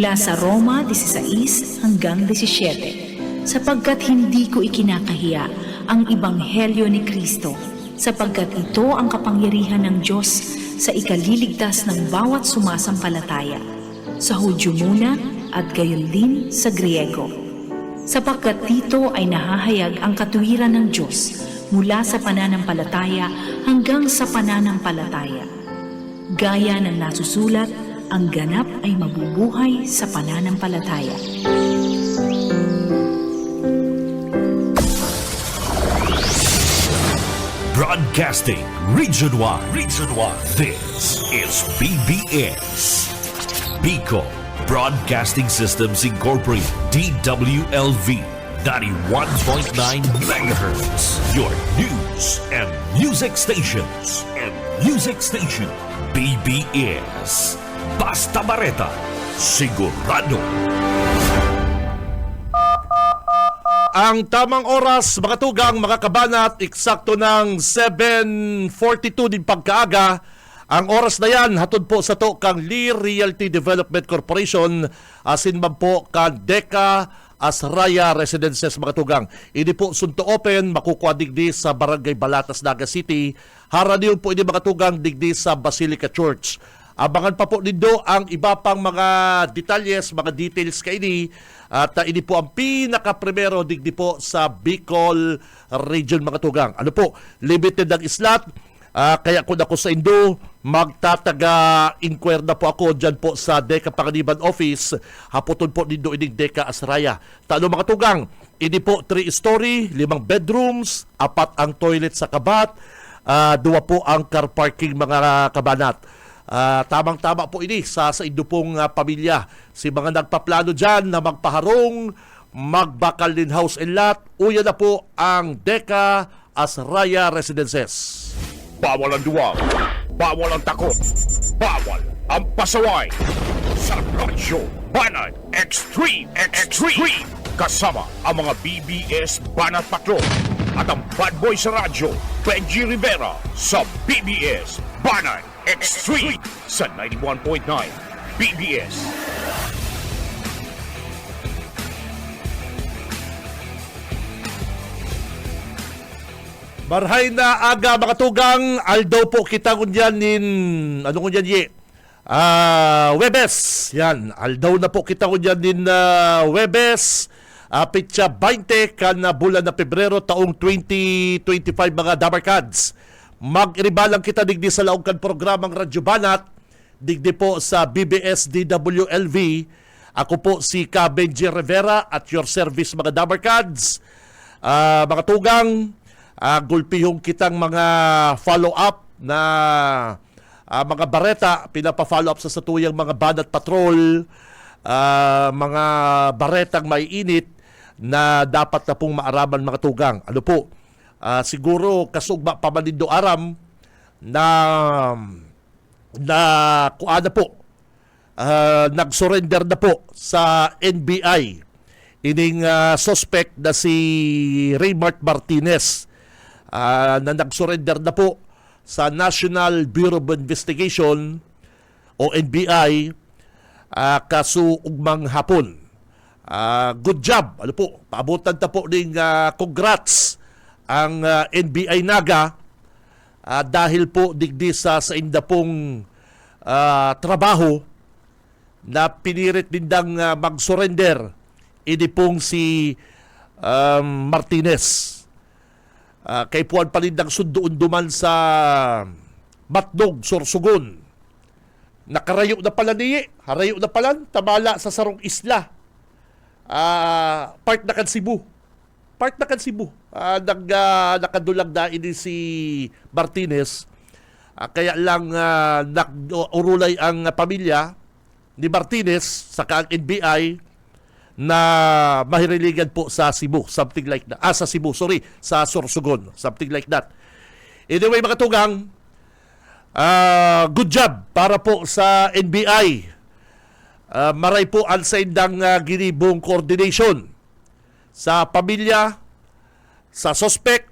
mula sa Roma 16 hanggang 17, sapagkat hindi ko ikinakahiya ang Ebanghelyo ni Kristo, sapagkat ito ang kapangyarihan ng Diyos sa ikaliligtas ng bawat sumasampalataya, sa Hudyo muna at gayon din sa Griego. Sapagkat dito ay nahahayag ang katuwiran ng Diyos mula sa pananampalataya hanggang sa pananampalataya. Gaya ng nasusulat, ang ganap ay mabubuhay sa pananampalataya. Broadcasting Region 1. Region 1. This is BBS. Bicol Broadcasting Systems Incorporated. DWLV 91.9 megahertz. Your news and music stations. BBS. Basta Bareta. Sigurado. Ang tamang oras, mga tugang, mga kabanat, eksakto ng 7:42 din pagkaaga. Ang oras na yan, hatod po sa to kang Lee Realty Development Corporation, asin man po kang Deca Asraya Residences, mga tugang. Ini po sunto open, makukuha digdi sa Barangay Balatas, Naga City. Haraniyon po ini mga tugang digdi sa Basilica Church. Abangan pa po nindo ang iba pang mga detalles, mga details kaini. At ini po ang pinaka-primero digdi po sa Bicol Region, mga tugang. Ano po, limited ang slot. Kaya kung ako sa Indo, magtataga-inquire na po ako dyan po sa Deca Panganiban Office. Hapoton po nindo ining Deca Asraya. Tano mga tugang, ini po 3-story, 5 bedrooms, 4 ang toilet sa kabat, 2 po ang car parking, mga kabanat. Tamang-tama po ini sa Indo pong pamilya. Si mga nagpaplano dyan na magpaharong, magbakal din house and lot, uya na po ang Deca Asraya Residences. Bawal ang duwag, bawal ang takot, bawal ang pasaway. Sa Radyo Banat Extreme, kasama ang mga BBS Banat Patrol at ang bad boy sa radyo, Benji Rivera, sa BBS Banat Extreme sa 91.9 BBS. Marhay na aga, mga tugang, aldaw po kita kunyan ano kunyan ye? Webes. Yan, aldaw na po kita kunyan Webes. Pitsa 20 kan na bulan na Pebrero taong 2025, mga Dabarkads. Mag-iribalang kita digdi sa laong kan programang Radyo Banat, digdi po sa BBS DWLV. Ako po si Ka Benji Rivera at your service, mga Dabarkads. Mga tugang, gulpihong kitang mga follow-up na mga bareta, pinapa-follow up sa satuyang mga Banat Patrol, mga baretang maiinit na dapat na pong maaraman, mga tugang. Ano po, siguro kasugba pamanindo aram na kuana po, nag-surrender na po sa NBI ining suspect na si Raymart Martinez, na nag-surrender na po sa National Bureau of Investigation o NBI kasuugmang hapon. Good job. Ano po, paabutan ta po ng congrats ang NBI Naga dahil po digdi sa inda pong trabaho na pinirit nindang mag-surrender ini pong si Martinez. Kay puan palindang sundoon duman sa Matnog, Sorsogon. Nakarayo na pala niye. Harayo na pala. Tamala sa sarong isla. Part na kan Cebu. Nakadulag na ini si Martinez. Kaya lang urulay ang pamilya ni Martinez sa ang NBI na mahiriligan po sa Cebu, something like that. Sa Cebu, sa Sorsogon, something like that. Anyway, mga tugang, good job para po sa NBI. Maray po ang sa indang ginibong coordination sa pamilya, sa suspect.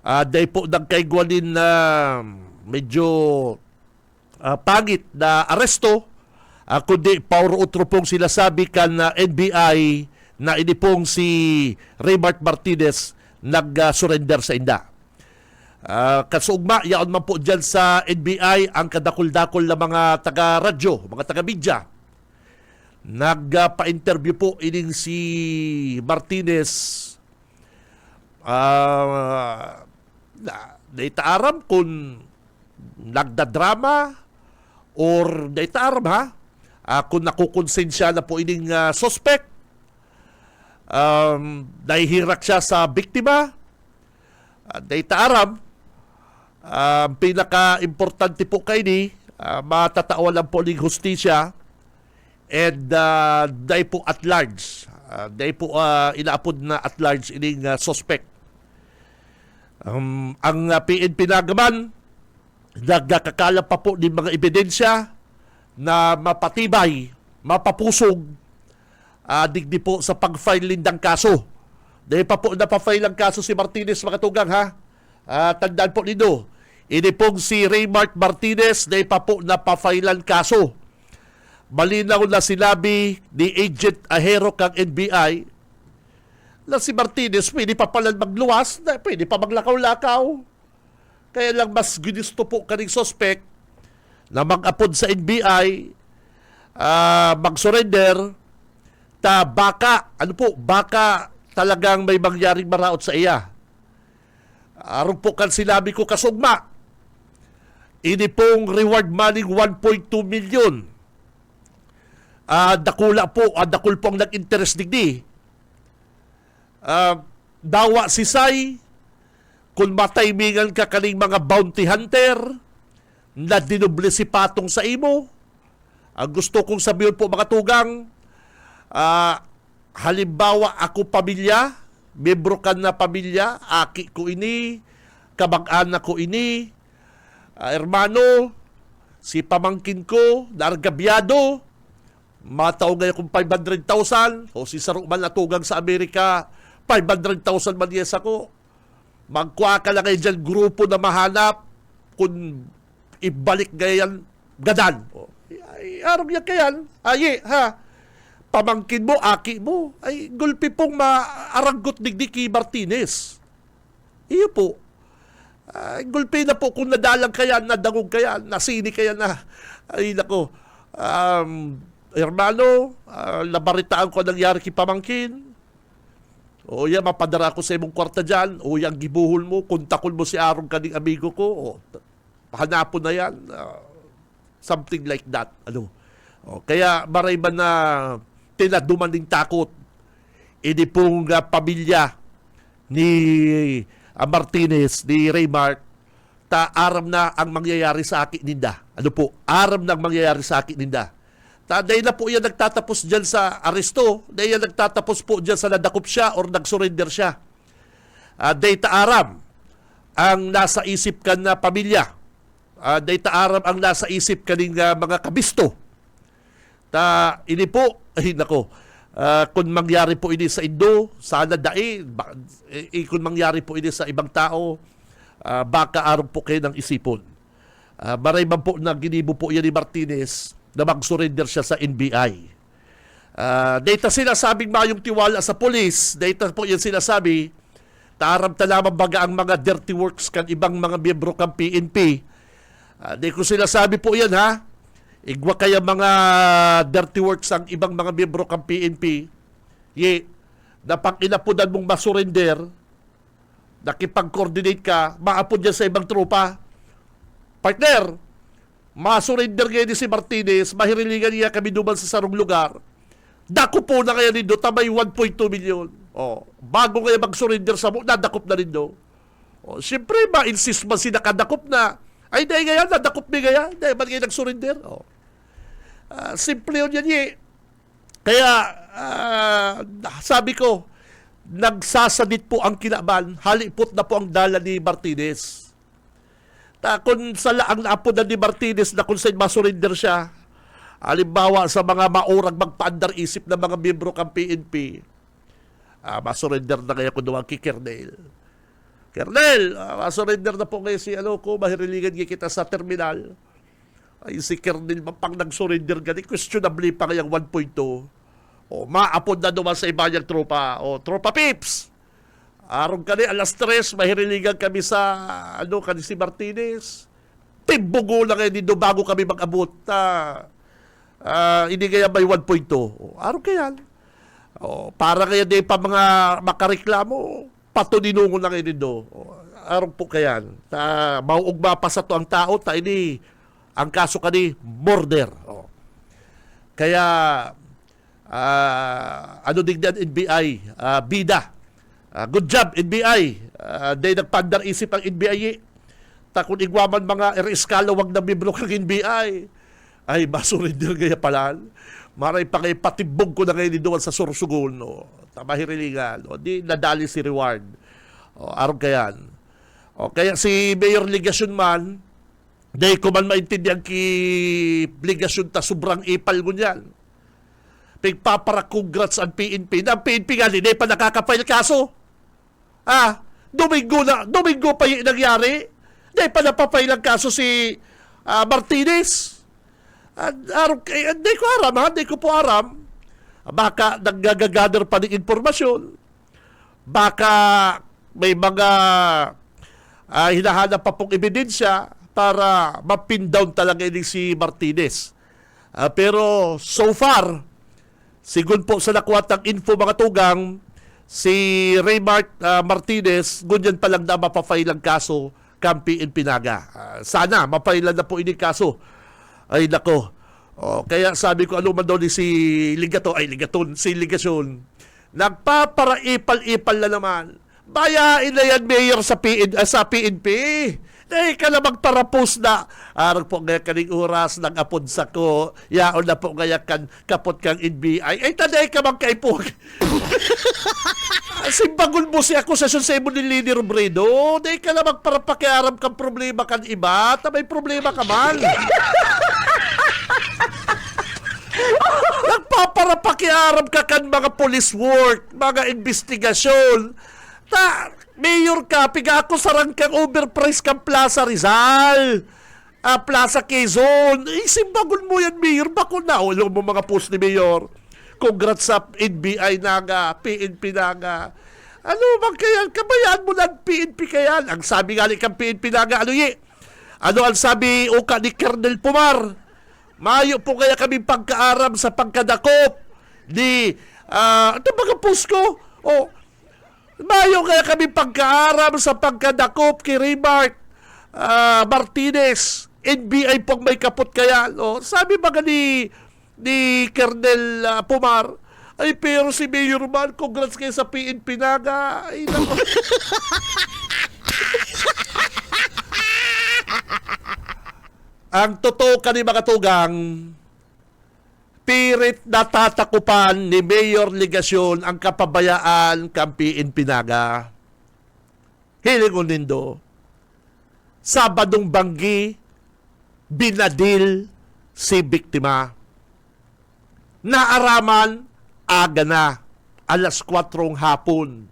Dahil po nagkaigwanin na medyo pangit na aresto kundi pauro utro pong sinasabi kan na NBI na ini pong si Raymart Martinez nag-surrender sa inda. Kasugma, yaon man po dyan sa NBI ang kadakol-dakol na mga taga-radyo, mga taga-media. Nagpa-interview po ining si Martinez. Naitaaram kung nagdadrama or naitaaram ha, kung nakukonsensya na po ining suspect. Nahihirak siya sa biktima. Naitaaram, pinaka-importante po kayo ni matatawan lang po ng hustisya and dahil po at large. Dahil po inaapod na at large ining suspect. Ang PNP nagaman, nagkakakala pa po ng mga ebidensya na mapatibay, mapapusog, digdi po sa pag-file lindang kaso. Dahil pa po napafile ang kaso si Martinez, mga tugang ha. Tandaan po nito, ini pong si Raymart Martinez, dahil pa po napafile ang kaso. Malinaw na sinabi ni Agent Ahero kang NBI na si Martinez pwede pa pala magluwas, pwede pa maglakaw-lakaw. Kaya lang mas ginusto po kaning suspect na mag-apod sa NBI, mag-surrender, baka talagang may mangyaring maraot sa iya. Aron po kan sinabi ko kasugma, ini pong reward money 1.2 million. Dakula po, dakul po ang nag-interest digdi. Dawa si Sai, kung mataymingan ka kaning mga bounty hunter na dinuble si patong sa imo. Ang gusto kong sabihin po mga tugang, halimbawa ako pamilya, membro ka na pamilya, aki ko ini, kamag-anak ko ini, hermano, si pamangkin ko, nargabyado, mataong ngayon kung 500,000, o si Saruman na tugang sa Amerika, 500,000 man yes ako. Magkuha ka lang ngayon dyan, grupo na mahanap, kung ibalik ngayon, gadan. Ay, arong yan kayan, ay, ha, pamangkin mo, aki mo, ay gulpi pong maaranggot digdi kay Martinez. Iyo po. Ay, gulpi na po kung nadalang kaya, nadangog kaya, nasini kaya na. Ay, nako. Hermano, nabaritaan ko nangyari kay pamangkin. O yan, mapadara ko sa imong kwarta dyan. O yan, gibuhol mo, kontakon mo si Arong kaning amigo ko. O, hanapon na yan. Something like that. Ano? O, kaya maray ba na tinaduman ng takot ini pong pamilya ni Martinez, ni Raymart, aram na ang mangyayari sa akin ninda. Ano po? Aram na ang mangyayari sa akin ninda. Dahil na po yan nagtatapos dyan sa aresto, dahil yan nagtatapos po dyan sa nadakop siya or nag-surrender siya. Dahil aram ang nasa isip ka na pamilya. Dahil aram ang nasa isip ka ng mga kabisto. Ini po, ay nako, kung mangyari po ini sa Indo, sana kung mangyari po ini sa ibang tao, baka araw po kayo ng isipon. Maray man po na ginibo po yan ni Martinez na mag-surrender siya sa NBI. Data sinasabing mayong tiwala sa polis, data po yan sinasabi, taram lamang baga ang mga dirty works kan ibang mga miyembro kang PNP. Di ko sinasabi po yan ha, igwa kaya mga dirty works ang ibang mga miyembro kang PNP, na pang inapunan mong masurrender, nakipag-coordinate ka, maapod yan sa ibang tropa. Partner, masurrender ngayon ni si Martinez, mahirilingan niya kami duman sa sarong lugar. Dako po na kaya nindo, tamay 1.2 million. Bago kaya mag-surrender sa mo, nadakop na nindo. Siyempre, ma-insist man si nakadakop na, ay, dahil kaya, nadakop mi kaya, dahil man kayo nag-surrender. Simple yun yan, Kaya, sabi ko, nagsasadit po ang kinaban, halipot na po ang dala ni Martinez. Kung sa laang naapod na ni Martinez na kung saan masurrender siya, halimbawa sa mga maurang magpaandar isip na mga miyembro kang PNP, masurrender na kaya kung duwag kay Kernel. Kernel, masurrender na po ngayon si ko, mahiriligan kita sa terminal. Ay si Kernel pang nag-surrender gani, questionably pa kayang 1.2. O maapod na naman sa iba niyang tropa. O tropa pips. Aron kani alas 3 mahiriligan kami sa kani si Martinez. Timbugo lang kayo dito bago kami mag-abot. Hindi kaya may 1.2. O, aron kaya. O, para kaya di pa mga makareklamo, patuninungon lang kayo dito. O, aron po kaya. Mauugma pa sa to ang tao, ini ang kaso kani murder. O. Kaya din yan NBI, bida. Good job NBI. Day nagpandar isip ang NBI. Takon igwaman mga eskala wag na membro kang NBI. Ay masurrender gaya pala. Maray pa kayo patibog ko na ngayon doon sa Sorsogon. Tamahirilingan. Di nadali si reward. Aron kayan. Kaya si Mayor Ligasyon man, day ko man maintindihan ki Ligasyon ta sobrang ipal ko niyan. Pagpapara-congrats ang PNP. Na ang PNP nga, hindi pa nakaka-file kaso. Domingo pa yung nangyari. Hindi pa napapile ang kaso si Martinez. Hindi ko aram, hindi ko po aram. Baka nagagagather pa ng informasyon. Baka may mga hinahanap pa pong ebidensya para mapin down talaga ini si Martinez. Pero so far, sigun po sa nakuhatang info mga tugang, si Raymart Martinez, gunyan pa lang na mapafile ang kaso Kampi in Pinaga. Sana mapailan na po ini kaso. Ay nako. Kaya sabi ko ano man daw ni si si Ligasyon. Nagpapara-ipal-ipal na naman. Bayain na yan mayor sa PNP. Dahil ka na magparapos na. Arang po nga kaning oras ng apod sa ko. Yaon na po nga kan kapot kang NBI. Ay taday ka magkaipog. Simbagon mo si akusasyon sa imo ni Lini Robredo. Dahil ka na magparapakiaram kang problema kan iba. May problema ka man. Nagpaparapakiaram ka kan mga police work, mga investigasyon. Mayor ka, piga ako sarang kang overpriced kang Plaza Rizal, Plaza Quezon. Simbagon mo yan, Mayor. Bako na, ulo mo mga post ni Mayor. Congrats sa NBI naga, PNP naga. Ano bang kaya, kabayaan mo lang PNP kaya? Ang sabi nga ni kang PNP naga, ano ang sabi uka ni Kernel Pumar? Mayo po kaya kami pagkaaram sa pagkadakop ni, ito mga post ko? Mayo kaya kami pagkaaram sa pagkadakop kay Raymart Martinez. NBI pong may kapot kaya. Sabi ba ni Kernel Pumar, ay pero si Mayor man, congrats kayo sa PNP naga. Ay nako. Ang totoo ka ni mga tugang, pirit na tatakupan ni Mayor Ligasyon ang kapabayaan Kampi in Pinaga. Hilingon nindo. Sabadong banggi, binadil si biktima. Naaraman, aga na, alas 4 hapon.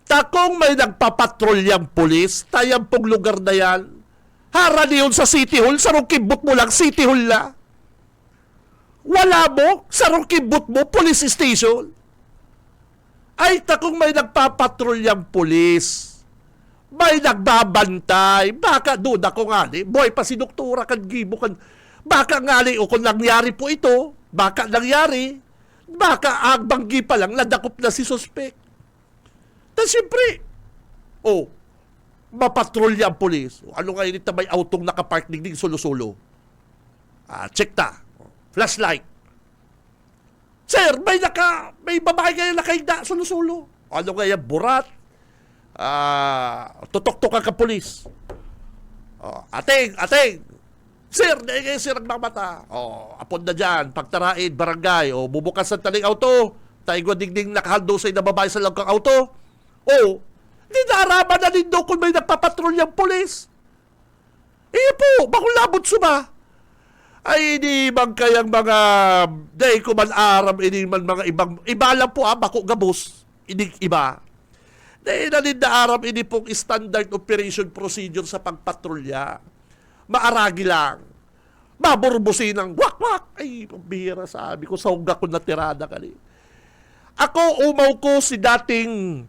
Takong may nagpapatrolyang pulis, tayang pong lugar na yan, harani yun sa City Hall, sarong kibot mo lang, City Hall na. Wala mo, sarong kibot mo, police station. Ay, takong may nagpapatrolyang pulis. May nagbabantay. Baka doon ako nga boy pa si doktora kan gibo kan. Baka nga o kung nangyari po ito, baka nangyari. Baka agbanggi pa lang, nadakop na si suspect. Tapos siyempre, mapatrolya ang pulis. Ano nga yun may autong nakapark digdig solo-solo. Check ta. Flashlight. Sir, may babae kayo nakaigda solo-solo. Ano nga yan, burat. Tutok-tok ka pulis. Ating. Sir, di kayo sir nagmamata. Apod na dyan, pagtaraid, barangay. Bubukas ang taling auto. Taigwa digdig nakahaldo sa na babae sa langkang auto. Di naaraman na nindo kung may nagpapatrolyang pulis. Po, bakong labot suma. Ay, hindi bang kayang mga day ko man aram, hindi man mga iba lang po bako gabos. Hindi iba. Dahil nalinda aram, hindi pong standard operation procedure sa pagpatrolya. Maaragi lang. Maburbusin ng wak-wak. Ay, pambihira, sabi ko, sa hugga ko na tirada kali. Ako, umaw ko si dating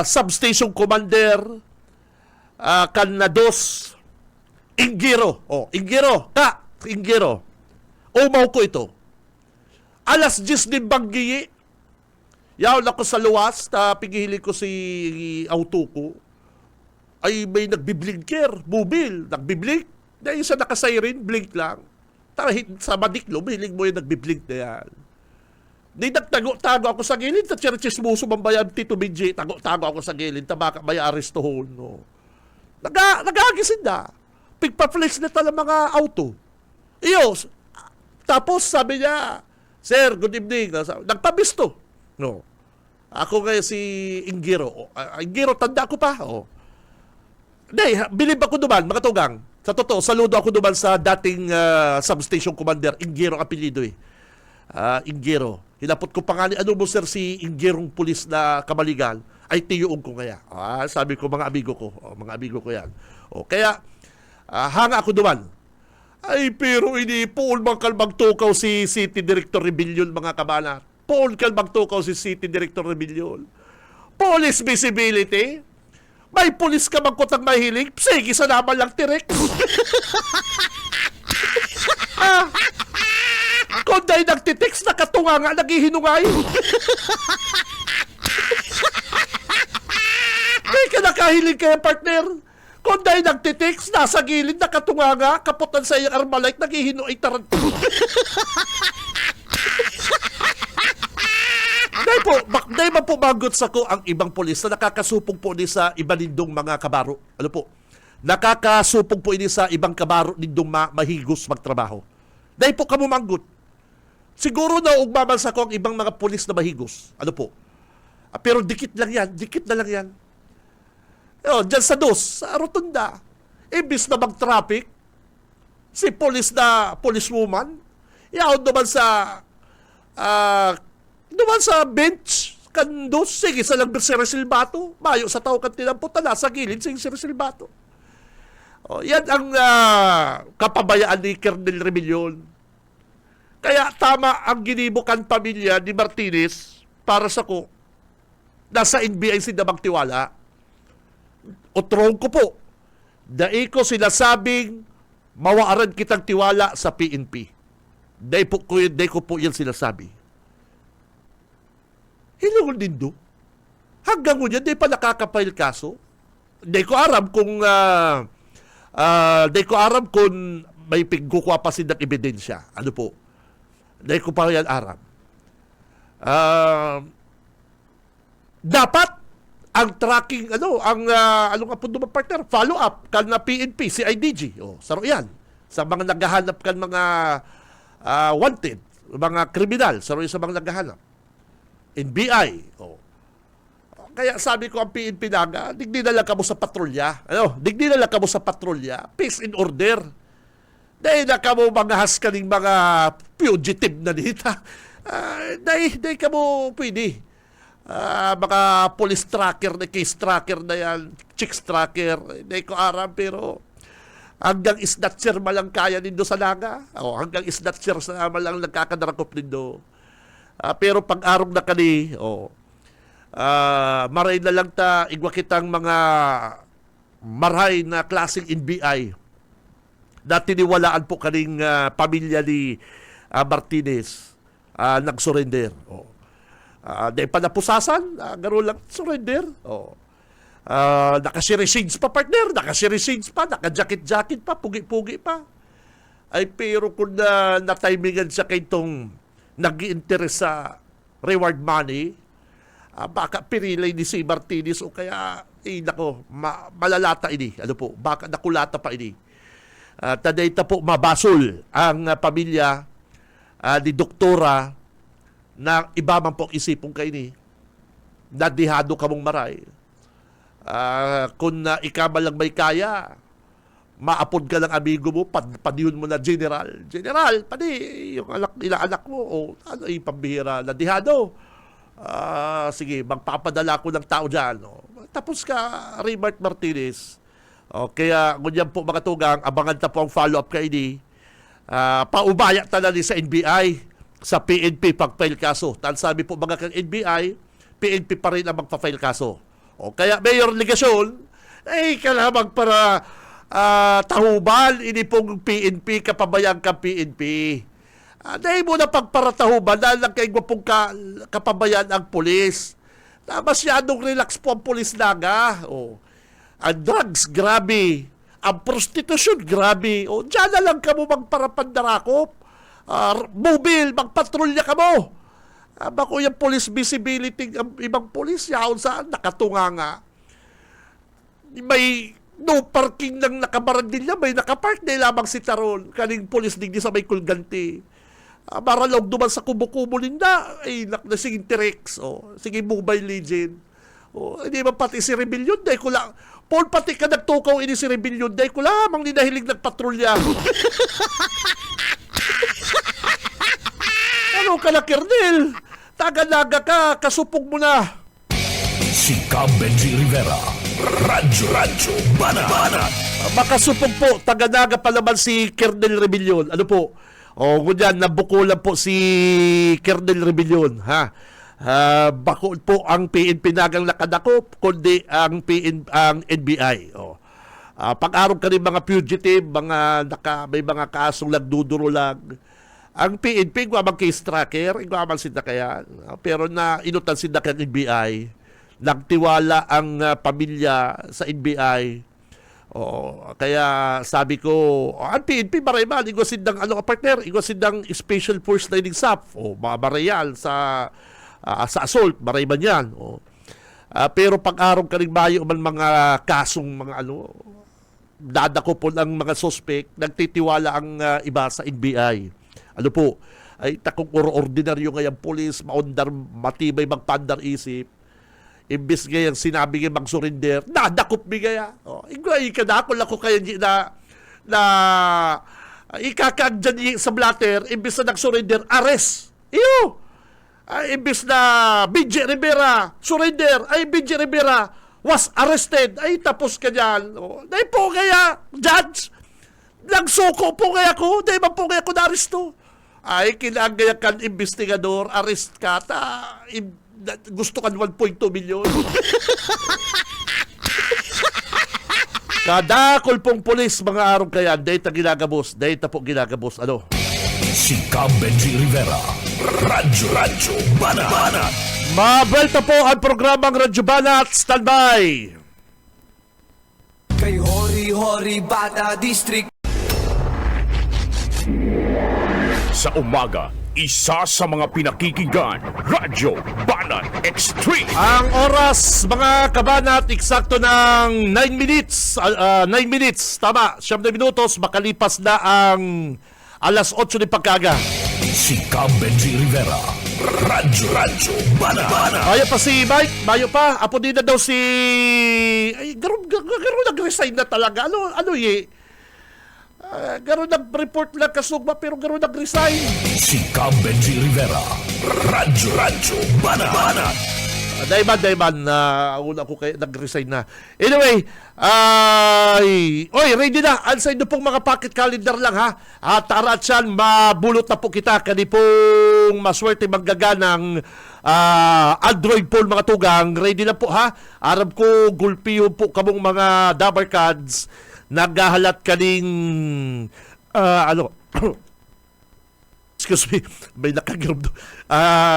substation commander Kanados Inggiro. Inggiro. Umaw ko ito. Alas 10 din banggiyi. Yaw ako sa luwas, pigihili ko si auto ko. Ay may nagbi-blinker, bubil, nagbi-blink. Dahil sa nakasiren, blink lang. Sa madiklo, mahilig mo yung nagbi-blink na yan. Di nagtago ako sa gilid, sa chismoso mambayan, Tito Benji, tago ako sa gilid, baka may arestohon, no. Nagagisin na. Pigpa-flex na tala mga auto. Iyo, tapos sabi niya, Sir, good evening. Nagpabisto. No. Ako ngayon si Inggiro. Inggiro, tanda ko pa. Bilib ako duman, mga tugang. Sa totoo, saludo ako duman sa dating substation commander, Inggiro ang apelyido eh. Inggiro. Hinapot ko pa nga ano mo sir si Inggirong pulis na kamaligan, ay tiyuog ko kaya. Sabi ko mga amigo ko yan. Kaya, hanga ako duman. Ay, pero hindi, Paul magtukaw si City Director Rebellion, mga kabanat. Paul magtukaw si City Director Rebellion. Police visibility? May pulis ka magkotang mahilig? Sige, sa naman lang tirek. Kung dahil nagtitext, nakatunga nga, naghihinungay. May ka nakahilig kaya, partner. Kung dahil nagtitext, nasa gilid, nakatunga nga, kaputan sa iyang Armalite, naghihinungay tarant. Dahil man po bagot sa ko ang ibang pulis na nakakasupong po ni sa iba nindong mga kabaro. Ano po? Nakakasupong po ini sa ibang kabaro nindong mahigos magtrabaho. Dahil po kamumanggot. Siguro na ugmaman sa ko ang ibang mga pulis na mahigos. Ano po? Pero dikit na lang yan. Diyan sa sa rotunda. Imbis na mag-traffic, si policewoman, yaon naman sa bench, kandos, sige, sa lang si Resilbato, mayo sa tao kan tinamputan na, sa gilid, sige si Resilbato. Yan ang kapabayaan ni Colonel Rebellion. Kaya tama ang ginibukan pamilya ni Martinez para sa ko, nasa NBI sila magtiwala. Utrong ko po, dahil ko sinasabing mawaaran kitang tiwala sa PNP. Dahil ko po yan sinasabi. Hilungon din do. Hanggang ngunyan, di pa nakakapail kaso. Di ko aram kung may pigkukwa pa silang ebidensya. Ano po? Di ko pa yan aram. Dapat ang tracking, ano nga po naman partner, follow up kan na PNP, CIDG. Saro yan. Sa mga naghahanap kan mga wanted, mga kriminal, saro yan sa mga naghahanap. NBI. Kaya sabi ko ang PNP naga, digdi na lang kamo sa patrolya. Peace and order. Dahil na kamo manghas kaning mga fugitive na dita. Dahil kamo pwede. Mga police tracker, case tracker na yan, chicks tracker. Dahil ko aram, pero hanggang snatcher malang kaya nindo sa naga. Hanggang snatcher sa malang nagkakadarakop nindo. Pero pag-arong na kani, maray na lang ta, igwa kitang mga maray na klaseng NBI na tiniwalaan po kaning pamilya ni Martinez nag-surrender. Dahil pa napusasan, gano'n lang, surrender. Nakasirisids pa, partner, naka-jacket-jacket pa, pugi-pugi pa. Ay, pero kung na-timingan siya kay itong nag-i-interest sa reward money, baka pirilay ni si Martinez o kaya, malalata ini. Ano po, baka nakulata pa ini. Tadayta po mabasol ang pamilya ni Doktora na iba man po isipong kayo ni nadihado ka mong maray. Kung ikamal lang may kaya, maapod ka lang amigo mo, padiyun mo na general, pati yung anak mo, pambihira, nadihado. Sige, magpapadala ko ng tao dyan. Tapos ka, Raymart Martinez, O, kaya ngunyan po mga tugang, abangan ta po ang follow-up kay ini. Paubaya talali sa NBI, sa PNP pag-file kaso. Tan sabi po mga kang NBI, PNP pa rin ang magpa-file kaso. O kaya Mayor Ligasyon, kalamang para tahuban, ini pong PNP, kapabayang ka PNP. Dahil mo na pagparatahuban, dahil lang kayo pong kapabayan ang pulis. Masyadong relax po ang pulis naga. O, ang drugs, grabe. Ang prostitution, grabe. O, dyan na lang ka mo magparapandarakop. Mobile, magpatrolya ka mo. Bako yung police visibility, ang ibang pulis, yaon saan, nakatunga nga. May no parking ng nakabarag nila, may nakapark na lamang si Taron. Kaning pulis digdi sa may kulganti. Maralog duman sa kubo-kubo linda, nasiging T-Rex, sige Mobile Legend. Hindi ba pati si Rebellion, dahil ko lang, Paul, pati ka nagtukaw ini si Rebellion, dahil ko lamang ninahilig nagpatrolya. Ano ka na, Kernel? Taga-naga ka, kasupog mo na. Si Benji Rivera, Radyo Banat. Makasupog po, taga-naga pa naman si Kernel Rebellion. Ano po? Ngunyan, nabukulan po si Kernel Rebellion, ha? Bako po ang PNP nagang nakadakop, kundi ang NBI. Pag-araw ka rin mga fugitive, may mga kasong nagduduro lang. Ang PNP, guwamang case tracker, guwamang sinda kaya. Pero na inutan sinda kaya NBI. Nagtiwala ang pamilya sa NBI. Kaya sabi ko, ang PNP, marayman, igwa sindang partner, igwa sindang Special Force Lining SAP, mga barayal sa assault, marayman yan. Pero pag-araw ka rin bayo man mga kasong mga dadako po ng mga suspect, nagtitiwala ang iba sa NBI. Ano po, ay takong ordinaryo ngayang polis, maundar, matibay, magpandar isip. Imbis ngayang sinabi ngayon mag-surrender, nadakop mi gaya. Ikadakol ako kaya na ikakag dyan sa blatter, imbis na nag-surrender, arrest. Iyo! Imbis na BJ Rivera, surrender, BJ Rivera was arrested. Tapos ka dyan. Dahil po kaya, judge, nagsuko po kaya ko, dahil ba po kaya ko na-aresto? Kinagaya kan investigador, arrest ka, gusto kan 1.2 milyon. Kadakol pong polis, mga araw kaya, dahil ta ginagabos, dahil ta po ginagabos, Si Benji Rivera, Radyo Banat. Mabelta po ang programang Radyo Banat, standby. Kay Hori-Hori Bata District. Sa umaga, isa sa mga pinakikinggan, Radyo Banat Extreme. Ang oras, mga kabanat, eksakto ng 9 minutes. 9 minutes, tama, 9 minutos, makalipas na ang alas 8 ni pagkaga. Si Benji Rivera, Radyo Banat. Mayo pa si Mike, mayo pa. Apo din na daw si... Garo nag-resign na talaga. Garo nag-report lang kasugba pero garo nag-resign. Si Benji Rivera, Radyo Banat. Dayman, una ko kayo nag-resign na. Anyway, ready na. Ansay na pong mga pocket calendar lang, ha? Tara at yan, mabulot na po kita. Kanipong maswerte maggaganang Android phone, mga tugang. Ready na po, ha? Arab ko, gulpiyo po kamong mga Dabar Cards. Naghahalat kaning, excuse me, may nakagirom doon.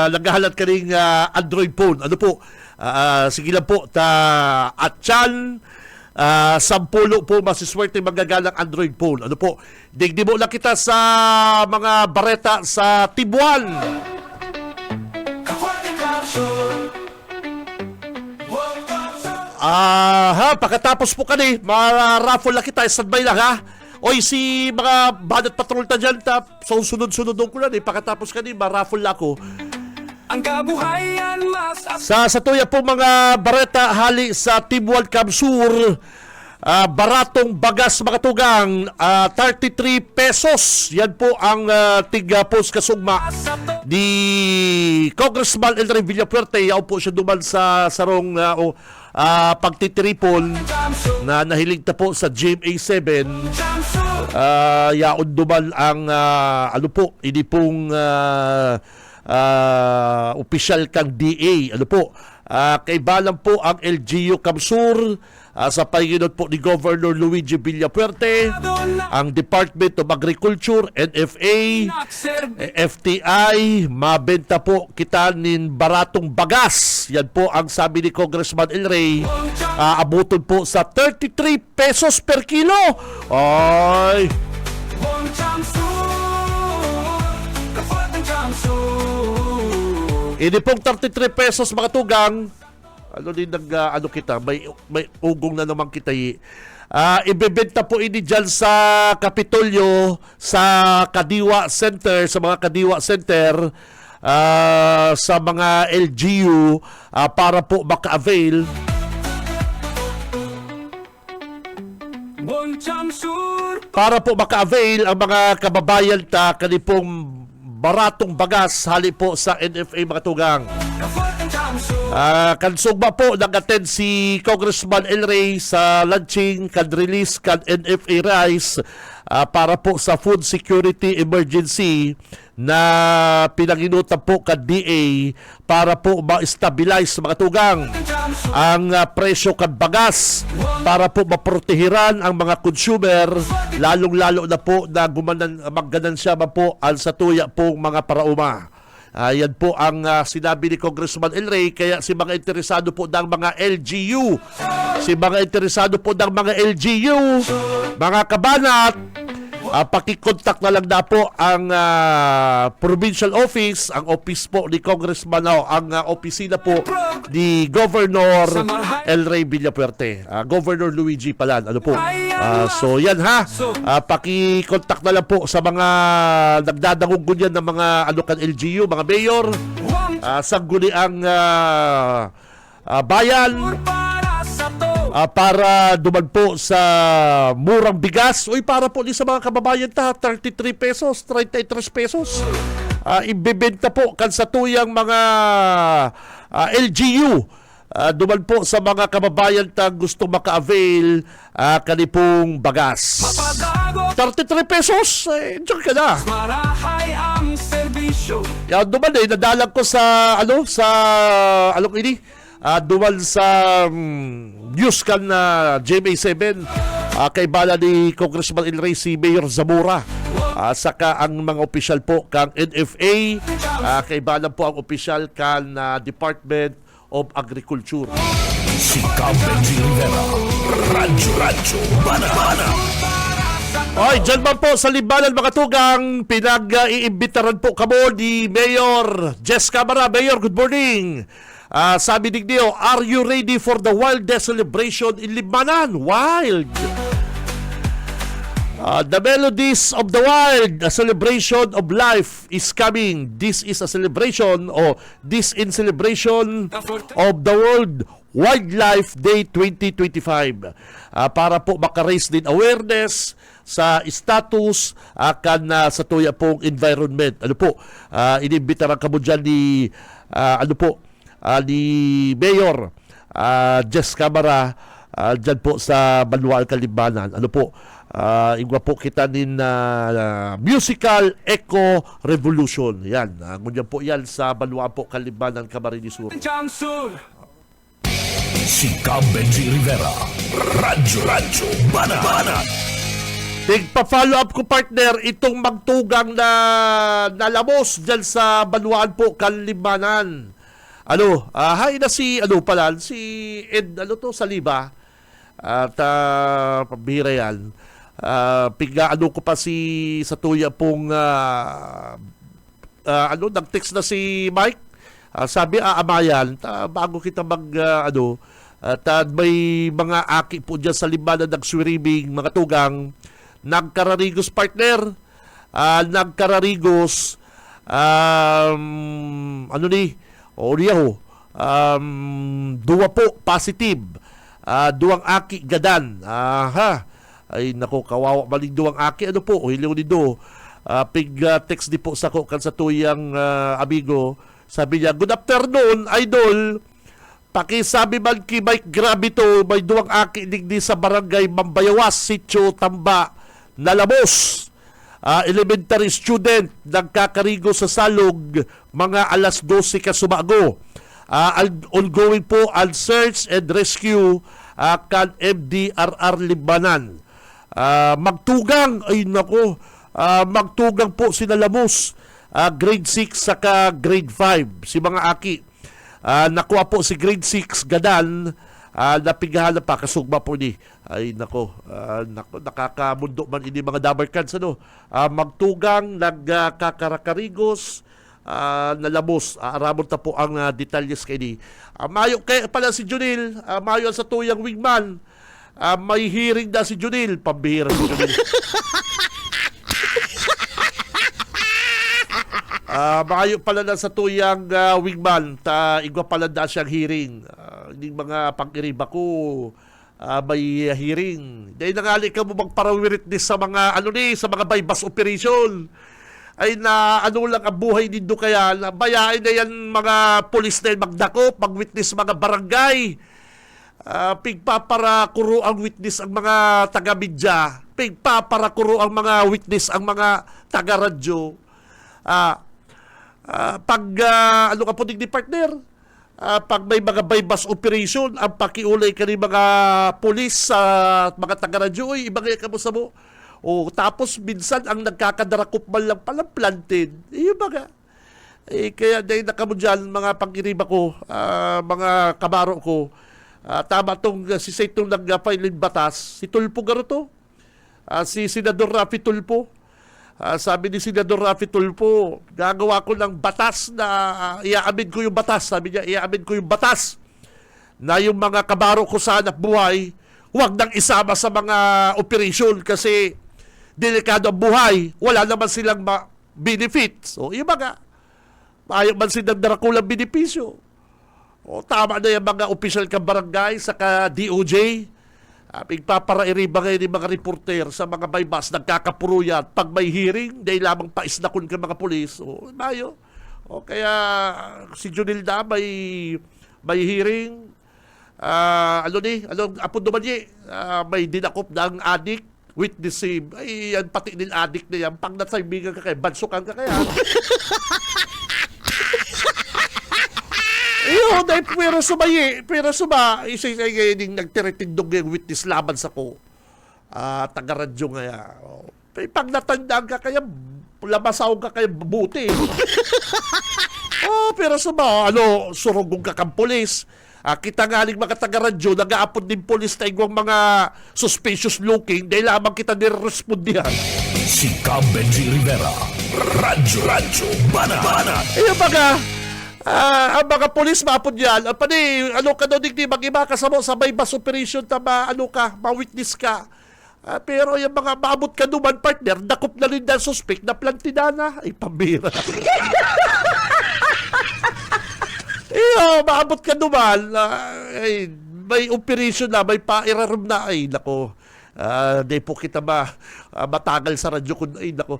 Naghahalat ka rin Android phone. Ano po? Sige lang po. At yan, 10 po masiswerte magagalang Android phone. Ano po? Digdi mo lang kita sa mga bareta sa Tibuan. Pagkatapos po kani, ma-raffle lang kita. Standby lang, ha? Oy, si mga banat patrol ta dyan, so sunod-sunod ko lang, pagkatapos ka din, ma-raffle lang ako. Ang kabuhayan mas... Sa tuya po mga bareta, hali sa Team World Cup Sur, baratong bagas mga tugang, 33 pesos. Yan po ang tig-post kasugma ni Congressman El Rey Villafuerte. Yaw po siya duman sa sarong pagtitripol na nahilig ta po sa GMA7. Yaon duman ang ano po, ini pong opisyal kang DA. Ano po, kaibalan po ang LGU Kamsur sa pahinginot po ni Governor Luigi Villafuerte, ang Department of Agriculture, NFA, FTI, mabenta po kita nin baratong bagas. Yan po ang sabi ni Congressman El Rey. Abuton po sa 33 pesos per kilo. Ay! Ini pong 33 pesos mga tugang. Ano din ano kita, may ugong na naman kita ibebenta po ini dyan sa Kapitolyo, sa Kadiwa Center, sa mga Kadiwa Center, sa mga LGU, para po maka-avail. Para po maka-avail ang mga kababayan ta kanipong baratong bagas hali po sa NFA mga tugang. Kansugba po nag-attend si Congressman El Rey sa launching kan-release kan NFA Rice para po sa food security emergency na pinanginutan po kan DA para po ma-stabilize mga tugang ang presyo kan bagas para po maprotehiran ang mga consumer, lalong-lalo na po na magganansya man po ang satuya pong mga parauma. Yan po ang sinabi ni Congressman El Rey. Kaya si mga interesado po ng mga LGU, mga kabanat, pakikontak na lang na po ang provincial office, ang office po ni Congressman, ang opisina po ni Governor El Rey Villafuerte, Governor Luigi Palan. Ano po? So yan ha, pakikontak na lang po sa mga nagdadangugun ng mga kan LGU, mga mayor, sangguniang bayan, para duman po sa murang bigas. Uy, para po sa mga kababayan ta, 33 pesos, 33 pesos. Ibebenta po kan sa tuyang mga LGU. Duman po sa mga kababayan ta gusto maka-avail kanipong bagas. 33 pesos, diyan ka na. Yan, duman nadalag ko sa anong ini? Duman sa news kan na GMA7, kay bala ni Congressman El Rey si Mayor Zamora, saka ang mga opisyal po kang NFA, kay bala po ang opisyal kan Department of Agriculture. Si Benji Rivera, Radyo Bana. Oy, dyan man po sa Limbanan mga tugang, pinag-iimbitaran po kamo ni Mayor Jess Camara. Mayor, good morning. Sabi digdiyo, are you ready for the Wild Day celebration in Limbanan? Wild! The Melodies of the Wild, a celebration of life is coming. This is a celebration, this in celebration of the World Wildlife Day 2025. Para po maka-raise din awareness sa status sa tuya pong environment. Ano po, inimbitaran kamo dyan ni ni Mayor Jess Camara dyan po sa Banwal, Kalimbanan. Ano po, igwa po kita din musical eco revolution. Yan, ngunyan po yan sa Banwal po, Kalimbanan, Camarines Sur. Si Benji Rivera, Radyo Bana. Tigpa-follow up ko, partner, itong magtugang na nalamos dyan sa Banwal po, Kalimbanan. Hay na si Ed Saliba at pabihira yan. Ko pa sa tuya pong nag-text na si Mike. Sabi amayan bago kita at may mga aki po dyan sa Limbanan nagswimming, mga tugang, nagkararigos, partner. Duwa po positive Duwang Aki Gadan. Ay nako, kawawa maling Duwang Aki. Ano po? Hiliw ni Do. Text di po sa ko kan sa tuyang amigo. Sabi niya, good afternoon, idol. Pakisabi man ki Mike Gravito, may Duwang Aki digdi sa barangay Mambayawas, Sitio Tamba, Nalamos. Elementary student nagkakarigo sa salog mga alas 12 kasumago. Ongoing po ang search and rescue kan MDRR Libanan. Magtugang, ay nako, magtugang po si Nalamos, grade 6 saka grade 5 si mga aki. Nakuha po si grade 6 Gadan, napigahan na pa kasugma po ni. Ay nako, nakakamundo man ini mga dabarkans ano. Magtugang nagkakarakarigos, Nalamos. Aramon ta po ang detalyes kay ni. Mayo kay pala si Junil, mayo sa tuyang wingman. May hearing na si Junil, pambihira si Junil. Maayo pala na sa tuyang wingman, igwa pala na siyang hearing. Hindi mga pang-iriba ko, may hearing. Dahil nangali ka mo magparawirit sa mga, sa mga bypass operation. Ay na ano lang ang buhay nindo kaya, bayain na yan mga polis na yan magdakop, mag-witness mga barangay. Pigpapara kuro ang witness ang mga taga-media. Pigpapara kuro ang mga witness ang mga taga-radyo. Pag ano ka po ni partner, pag may mga bypass operation, ang pakiulay ka ni mga polis sa mga taga-radyo, ibang ka mo sa mo. Tapos minsan ang nagkakadarakop man lang pala planted. Yung mga kaya dahil nakamo dyan, mga pangiriba ko, mga kabaro ko, tama tong si Saitong nag-filin batas, si Tulpo garo to, si Senador Rafi Tulpo. Sabi ni Senador Rafi Tulpo, gagawa ko ng batas na iaamin ko yung batas. Sabi niya, iaamin ko yung batas na yung mga kabaro ko sa hanap buhay, huwag nang isama sa mga operation kasi delikado ang buhay. Wala naman silang benefits. Yung mga, ayaw man silang darakulang benepisyo. Tama na yung mga official ka barangay saka DOJ. Pagpaparairiba ngayon ng mga reporter sa mga bypass, nagkakapuro yan. Pag may hearing, dahil lamang paisnakon ka mga polis. Mayo. Kaya si Junilda may hearing. Apon naman niya, may dinakop na ang adik, witness him. Ay, yan pati din adik na yan. Pag nasaybigan ka kaya, bansukan ka kaya. Dahil pero suma, isa ngayon nagtiritindog yung witness laban sa ko. Taga-radyo nga. Pag natandaan ka kaya, labasaw ka kaya buti. Pero suma, surugong ka kang polis. Kita nga ning mga taga-radyo, nag-aapon din polis na igwang mga suspicious looking dahil lamang kita nirespondihan. Si Cam Benji Rivera, Radyo Banat. Ang mga polis maapon yan, ka daw digdi, mag-iba ka sa bypass operation, ma-witness ka. Pero yung mga maabot ka naman, partner, nakop na rin dahil suspect na plantidana. Ay, pambira. Maabot ka naman, may operation na, may pa-irarum na, ay, nako. Di po kita matagal sa radyo ko, ay, nako.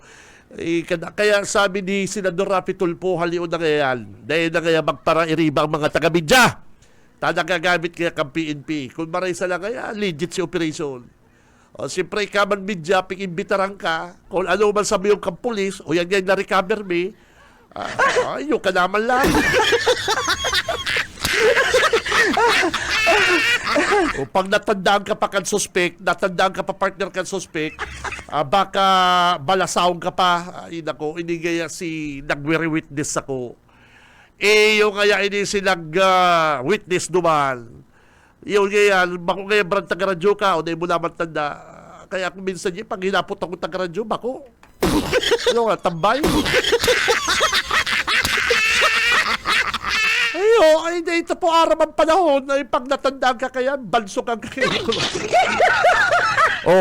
Kaya sabi ni Senador Rafi Tulfo, haliw na ngayon, dahil na ngayon magpara-iriba ang mga taga-media. Nagagamit kaya kang PNP. Kung maray sa lang kaya, legit si operation. Siyempre, kaman media, ping-imbitaran ka, kung ano man sabi yung kang pulis, o yan na-recover me, yung ka naman lang. Pag natandaan ka pa kan suspect, natandaan ka pa partner kan suspect, baka balasaw ka pa. Hindi gaya si nag-witness ako. Yung kaya ini si nag-witness duman. Yung kaya, bako kaya brand taga-radyo ka, o na mo naman tanda. Kaya kung minsan pag hinapot ako taga-radyo, bako. Tambay. Ay, ito po aram ang panahon ay pag natandaan ka kaya, bansukan ka kaya.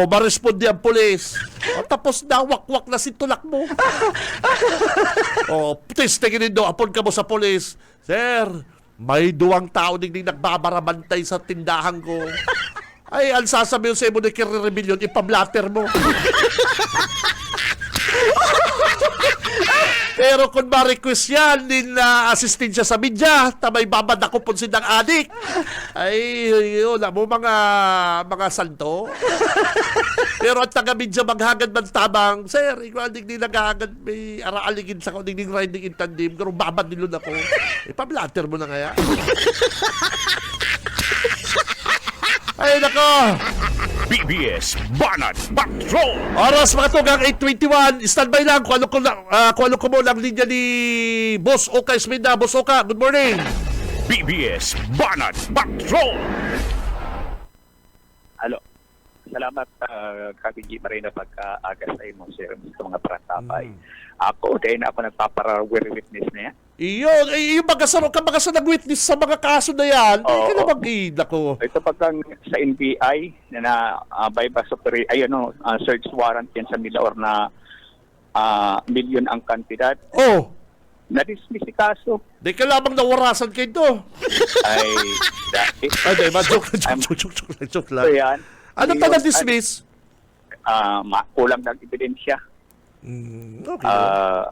Maresponde ang pulis. Tapos na, wakwak na si tulak mo. Tingin do, apon ka mo sa pulis. Sir, May duwang tao ding nagbabarabantay sa tindahan ko. Ay, ang sasabihin sa imo ni Kerry Rebellion, ipablatter mo. Pero kung ma-request yan, din na asistensya sa media, tamay babad ako po sinang adik. Ay, yun, mo mga santo. Pero ang taga-media maghagad man tabang, sir, ikaw ang digdi naghagad, may araaligin sa ko, digdi riding in tandem, pero babad nilun ako. Ipablatter mo na kaya. Ay, nako! BBS Banat Patrol! Oras mga tugang 8:21. Standby lang kung ano ko mo lang linya ni Boss Oka Esmenda. Boss Oka, good morning. BBS Banat Patrol! Halo. Salamat Kabigi Marina pagka-aga sa imo sir sa mga prantapay. Ako, dahil na ako nagpapara-wear witness na yan. Yung magasaro ka nag-witness sa mga kaso na yan. Oo. Ay, ka na mag-ida ko. Ito pagkang sa NBI na bypass operation, search warrant yan sa Milaor na milyon ang kandidat. Oh, Na-dismiss si kaso. di ka lamang nawarasan kayo to. Ay, dahil. Ay, di ba? Joke lang. So yan. Ano ka na-dismiss? Kulang ng ebidensya. Okay.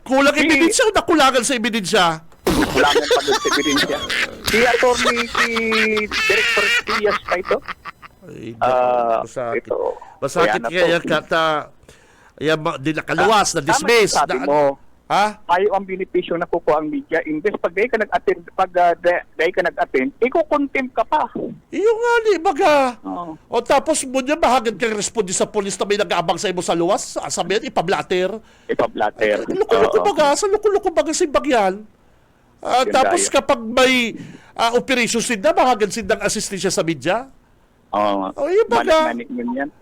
Kulang ebidensya o nakulangan sa ebidensya? Kulangan pa doon sa ebidensya. Si attorney, si Director Tias pa ito. Ay, masakit. Ito. Masakit kaya kata di nakaluwas, na-dismiss. Sabi mo, Ha? tayo ang benepisyo na kukuha ang media. Imbes pag dahi ka nag-attend, iko-contempt ka pa. Iyo nga ni, baga. Oo. O tapos mo niya, bahagad kang respondi sa polis na may nag-aabang sa imo sa luwas. Sabihin, ipablatter. Ipablatter. Luko-luko Oo. baga, sa luko-luko baga sa bagyan. Yun Tapos tayo. kapag may operation sinda, bahagad sindang assistensya sa media. Oo. O yung baga. Manik mo yan.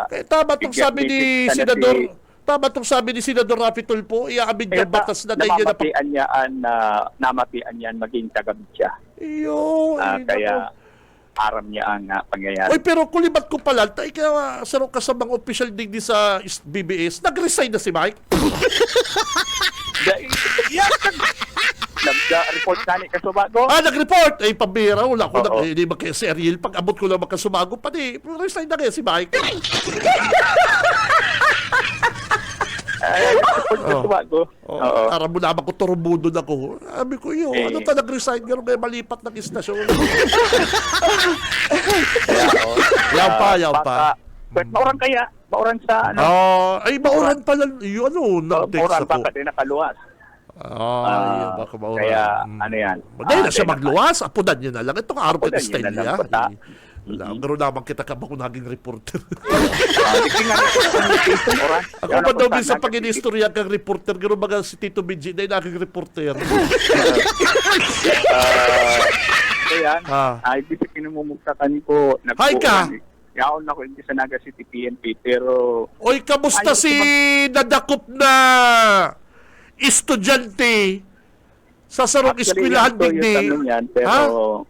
Eh, tama itong bigyan sabi ni visit ka na Senador. si- Tama itong sabi ni Senador Rafi Tulfo, iaabid niya batas na dahil niya namatian yan maging taga-media. Iyo. Kaya aram niya ang pangyayari. Oy, pero kulibat ko pala, ikaw, saro ka sa mga official digdi sa BBS, nag-resign na si Mike? Nag-report ka ni Kasubago. Nag-report! Ay, pambira, wala ko Oo. hindi ba kaya si Ariel, pag abot ko lang makasumago, pati, resign na kaya si Mike. Nag-report Kasubago. Oo. Para mo naman ko turumudon ako. Sabi ko, ano ka nag-resign? Gano'n kaya malipat ng istasyon. Yan pa. But mauran kaya? Mauran sa ano? Ay, mauran pala. Nag-text Mauran ako. baka din nakaluwas. Yun, baka mauran. Kaya ano yan? Dahil na siya magluwas, apunan niya na lang. Itong araw Apunan style niya na niya. lang, puta. Gano'n naman kita ka ba kung naging reporter? Hindi nga communication, oran. Ako pa daw minsan pag inistorya kang reporter, gano'n baga si Tito Benji na naging reporter. So yan, ay bisip pinumumugtakan ko. Hi ka! Yaon ako hindi sa Naga City PNP, pero Oy, kamusta Ayaw si nadakop na estudyante sa sarong eskwelahan digdi? Yan, pero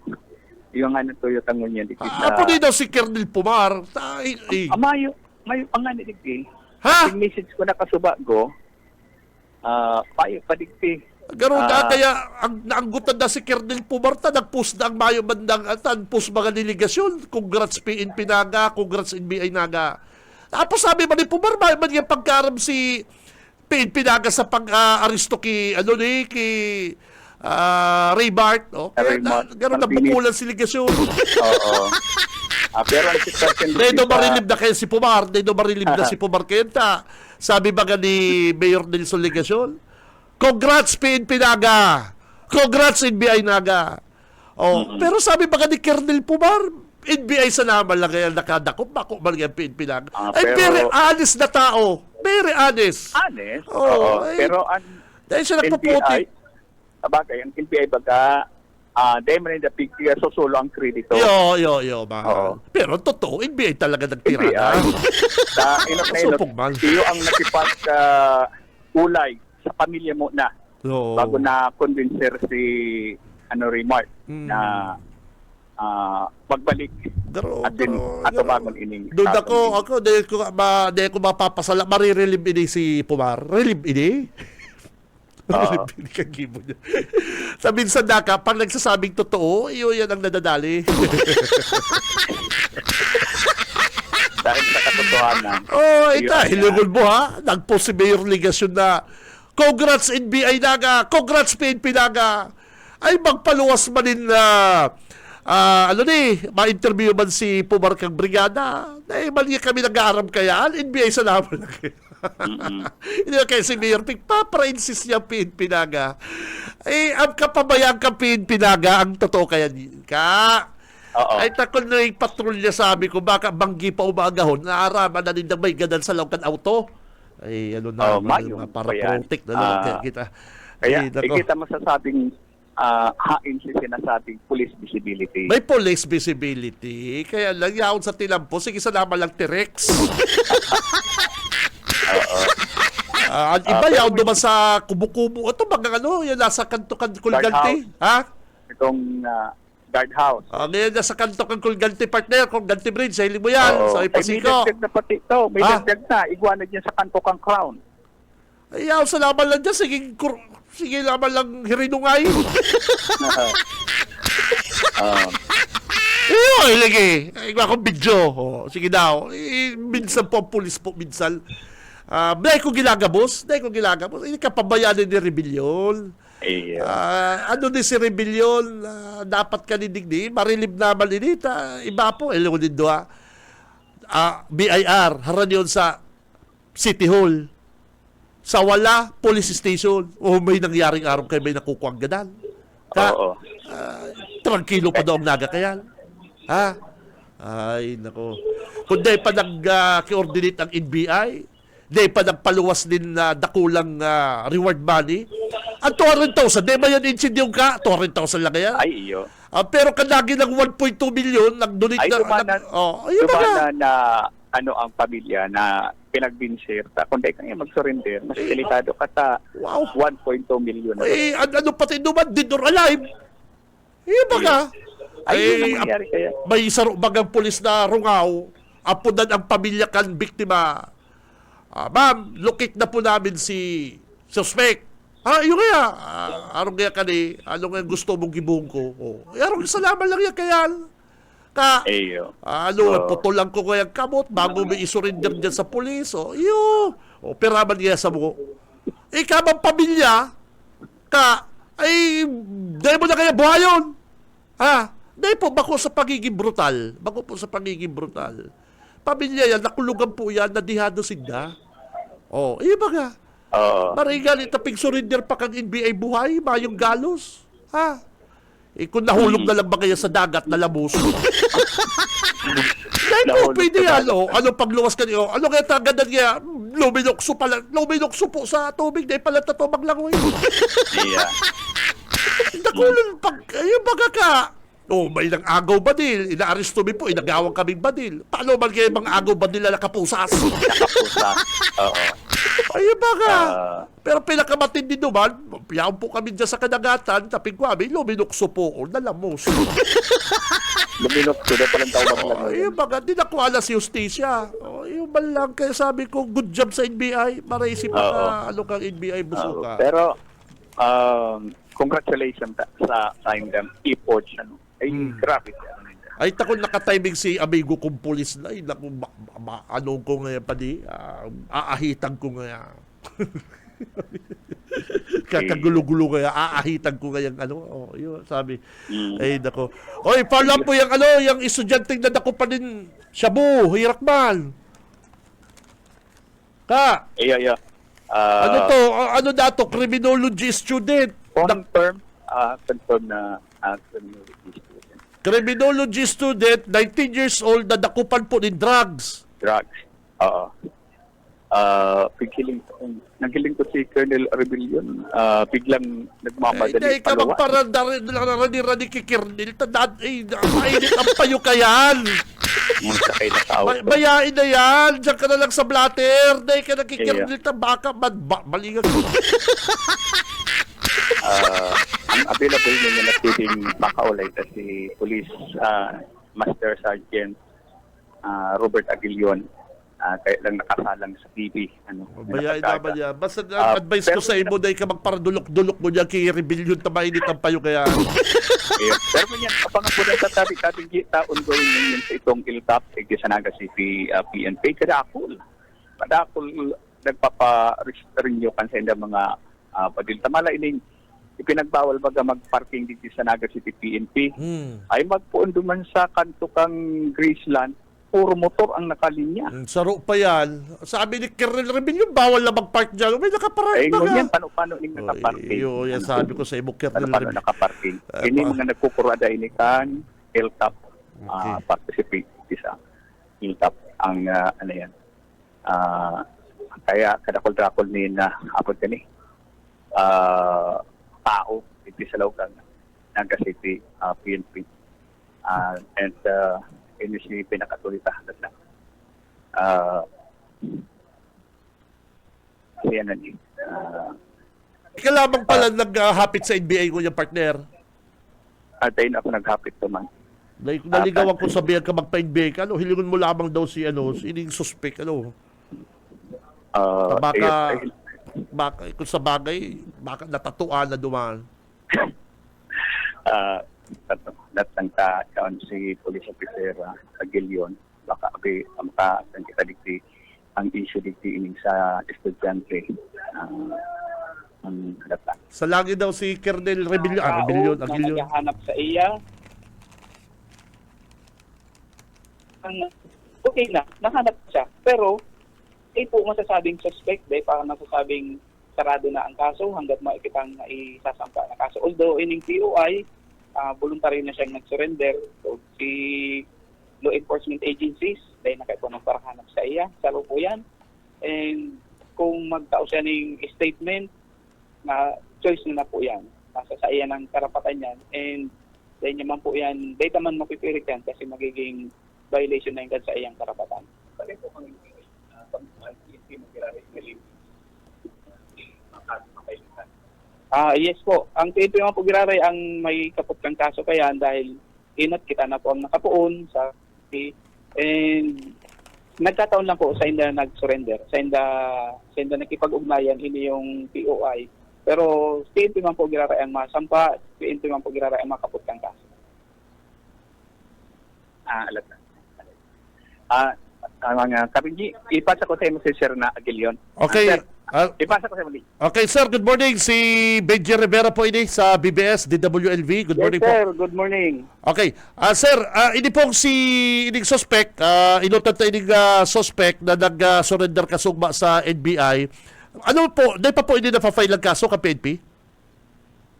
yung ano tuyo tangon yan. Apo din daw si Kernel Pumar. Mayo pangalan digdi. Ha? Yung message ko na Kasubago, payo padigti. Gano'n kaya ang naanggutan na si Kernel Pumarta, nag-post na ang mayo bandang post mga delegasyon. Congrats PNP Naga, congrats NBI Naga. Tapos sabi man ni Pumar, mayo man yung pagkaram si PNP Naga sa pag-aristo ki Ray Bart. Okay? Gano'n na pupulan si delegasyon. Oo. Pero ang situation Dedo marilib na kayo si Pumar. Dedo marilib na si Pumar Kenta. Sabi ba ni Mayor Nelson Legasyon? Congrats PNP Naga! Congrats NBI Naga! Pero sabi ba ni Kernel Pumar, NBI sa naman lang kaya nakadakop, bako man yung PNP Naga. Ay, very honest na tao. Very honest. Honest? Oo. Pero ang Dahil siya nagpuputi. Bagay, ang NBI baga, dahil man yung pigtiga, susulo ang kredito. Yo, mahal. Pero totoo, NBI talaga nagtira NBI. na. Sa inot Supog man. iyo ang nakipag ulay sa pamilya mo na. Oo. Bago na convincer si Remark na magbalik at din ato bagon ining Doon ako dahil ko mapapasala, marirelieve ini si Pumar. Relieve ini? Oo. Pinikagibo niya. Sa minsan naka, pag nagsasabing totoo, yan ang nadadali. Dahil sa katotohanan. Oh, yun ita, ang, hilungol mo ha. Nagpost si Mayor Ligasyon na, congrats NBI Naga, congrats PNP Naga. Ay, magpaluwas man din na, ma-interview man si Pumarkang Brigada. Ay, mali kami nag-aaram kaya, NBI sa naman lang. Hindi na kaya si Mayor Pig, papra-insist niya PNP Naga. Eh, ang kapabayang ka PNP Naga, ang totoo kaya ka. Oo. Ay takol na yung patrolya sabi ko, baka banggi pa umagahon, naaraman na din na may ganan sa lawkan auto. Ay, ano na, mayong para pa yan. protect na lang kaya kita. Kaya, Ay, nako. kita masasabing hain si sinasabing police visibility. May police visibility, kaya lang yaon sa tilampo, sige sa naman lang T-Rex. Ang iba yaon naman sa kubo-kubo. Ito mga ano, yan nasa kanto-kanto kulgante. Ha? Itong guardhouse. Ngayon nasa kanto-kanto kulgante partner, kung ganti bridge, sa hiling mo yan, sa May ipasiko. dagdag na pati ito. May Ah. dagdag na. Iguana dyan sa kanto kang crown. Ay, yaon sa laban lang dyan, sige laban lang hirinungay. Ay, lagi. Ay, akong video. Oh, sige daw. Minsan po ang pulis po, minsan. Dahil ko gilagabos. Hindi ka pabayaan ni rebellion. Ano din si rebellion? Dapat ka nidigdi. Marilib naman inita. Iba po. Ewan din doa. BIR. Haran yun sa City Hall. Sa wala, police station. O may nangyaring araw kayo may nakukuhang ganan. Oo. Tranquilo pa daw ang naga kayan. Ha? Ay, nako. Kung di pa nag-coordinate ang NBI, di pa nagpaluwas din na dakulang reward money, ang 200,000, di ba yan insidyung ka? 200,000 lang yan. Ay, iyo. Pero kanagi ng 1.2 million, nag-donate Ay, dumana na ano ang pamilya na pinagbinsir. Kung di kanya mag-surrender, mas delikado ka sa Wow. 1.2 million. Ano pati naman, dead or alive? Iba ka. Ay, yun ang mangyari kaya. May saro bagang pulis na rungaw, apunan ang pamilya kan biktima. Ma'am, locate na po namin si suspect. Yun kaya. Anong kaya ka ni, anong kaya gusto mong gibuhong ko? Anong salamat lang yan kaya. Eyo. Putol lang ko kaya kamot bago may isurrender dyan sa pulis. Peraman niya sa mo. Kamang pamilya, ay, dahil mo na kaya buhayon. Dahil po, bako sa pagiging brutal. Pamilya yan, nakulugan po yan, nadihado sila. Iba nga. Marigal, itaping surrender pa kang NBI buhay, mayong galos. Kung nahulog na lang ba kaya sa dagat na labos? Dahil po, pwede yan. Ano pagluwas ka niyo? Ano kaya tagadan niya? Luminokso po sa tubig, dahil pala tatumag lang. Yeah. Nakulong ayun baga ka. May nang agaw badil. Ina-aresto mi po, inagawang kaming badil. Paano man kayo mga agaw badil na nakapusas? Nakapusa. Oo. Ayun baga. Pero pinakamatindi naman, piyaw po kami dyan sa kadagatan, taping kami, luminokso po, nalamos. Luminokso na palang tawag lang. Ayun baga, di nakuha si Justisya. Ayun ba lang, kaya sabi ko, good job sa NBI. Maraisip ka, ano kang NBI busuka. Pero, congratulations sa time efforts. Ay, grabe. Ay, takot nakatiming si amigo kong pulis na. Ay, naku, ano ko ngayon pa di. Aahitan ko ngayon. Kakagulo-gulo ngayon. Aahitan ko ngayon. Yun, sabi. Ay, nako. Oy, follow up po yung estudyanteng na dako pa din. Shabu, Hirakman. Iya. Ano to? Ano dato? Criminology student. Confirm na criminology student. Criminology student, 19 years old, na dakupan po ng drugs. Oo. Nagiling ko si Colonel Rebellion. Biglang nagmamadali. Hindi ka magparani kikirnil. Mainit ang payo kayan. Sakay na sa auto. Bayain na yan. Diyan ka na lang sa blatter. Hindi ka nakikirnil. Baka malingan ko. Ang available niya na pwedeng makaulay si Police Master Sergeant Robert Aguilion. Kaya lang nakasalang sa TV. Bayain naman yan. Basta advice ko pero- sa imo dahil ka magparadulok-dulok mo niya kay rebellion tamainit ang payo kaya. Pero yan, abangan po na sa tabi kita ongoing ngayon sa itong ILTAP, Sanaga City PNP, Kadakul. Kadakul, nagpapa-renew kan sa inda mga padil. Tamala ining ipinagbawal baga mag-parking dito sa Naga City PNP. Ay magpuon duman sa kanto kang Graceland, puro motor ang nakalinya. Saro pa yan. Sabi ni Colonel Rebellion, bawal na mag-park dyan. May nakapark Ay, na ngunyan, nga. paano ning nakaparking? Yan sabi ko sa imo, Colonel Paano Rebellion. nakaparking? Ini mga nagkukurada ini kan ILTAP Okay. participate sa ILTAP ang kaya kadakol-dakol ni na apod kani tao dito sa Laucan Naga City PNP and ini si pinakatulita na siya na ni Ika lamang pala naghahapit sa NBA ko yung partner. at ayun ako naghapit to man. Naligawan ko sabihan ka magpa-NBA ka. Hilingon mo lamang daw si ining suspect. Baka kung sa bagay, baka natatuan na dumaan. Datang ka kaon si police officer Agilion baka ang kita dikti ang issue dikti ining sa estudyante ang datang. Sa lagi daw si Colonel Rebellion. Tao Agilion. na naghahanap sa iya. Okay na, nahanap siya. Pero, po masasabing suspect, para masasabing sarado na ang kaso hanggat maipitang naisasampa na kaso. Although, ining POI, voluntary na siyang nag-surrender. So, si law enforcement agencies, dahil nakaipo ng parahanap sa iya, salo po yan. And kung magtao siya ng statement, na choice na po yan. Nasa sa iya ng karapatan yan. And dahil naman po yan, dahil naman mapipirit yan kasi magiging violation na yung sa iyang karapatan. Yes po. Ang PNP mga po giraray ang may kaputang kaso kaya dahil inat kita na po ang nakapuon sa and nagkataon lang po sa inda nag-surrender. Sa inda nakipag-ugnayan ini yung POI. Pero PNP mga po giraray ang masampa, PNP mga po giraray ang makaputang kaso. Alat na. Mga kapinji, ipasa ko sa iyo si Sir na Agilion. Okay. Sir, ipasa ko sa muli. Okay, sir. Good morning. Si Benji Rivera po ini sa BBS, DWLV. Good morning Yes, sir. po. Good morning. Okay. Sir, ini pong ining suspect, inutat na ining suspect na nag-surrender kasugma sa NBI. Ano po, dahil pa po hindi na-file ang kaso ka PNP?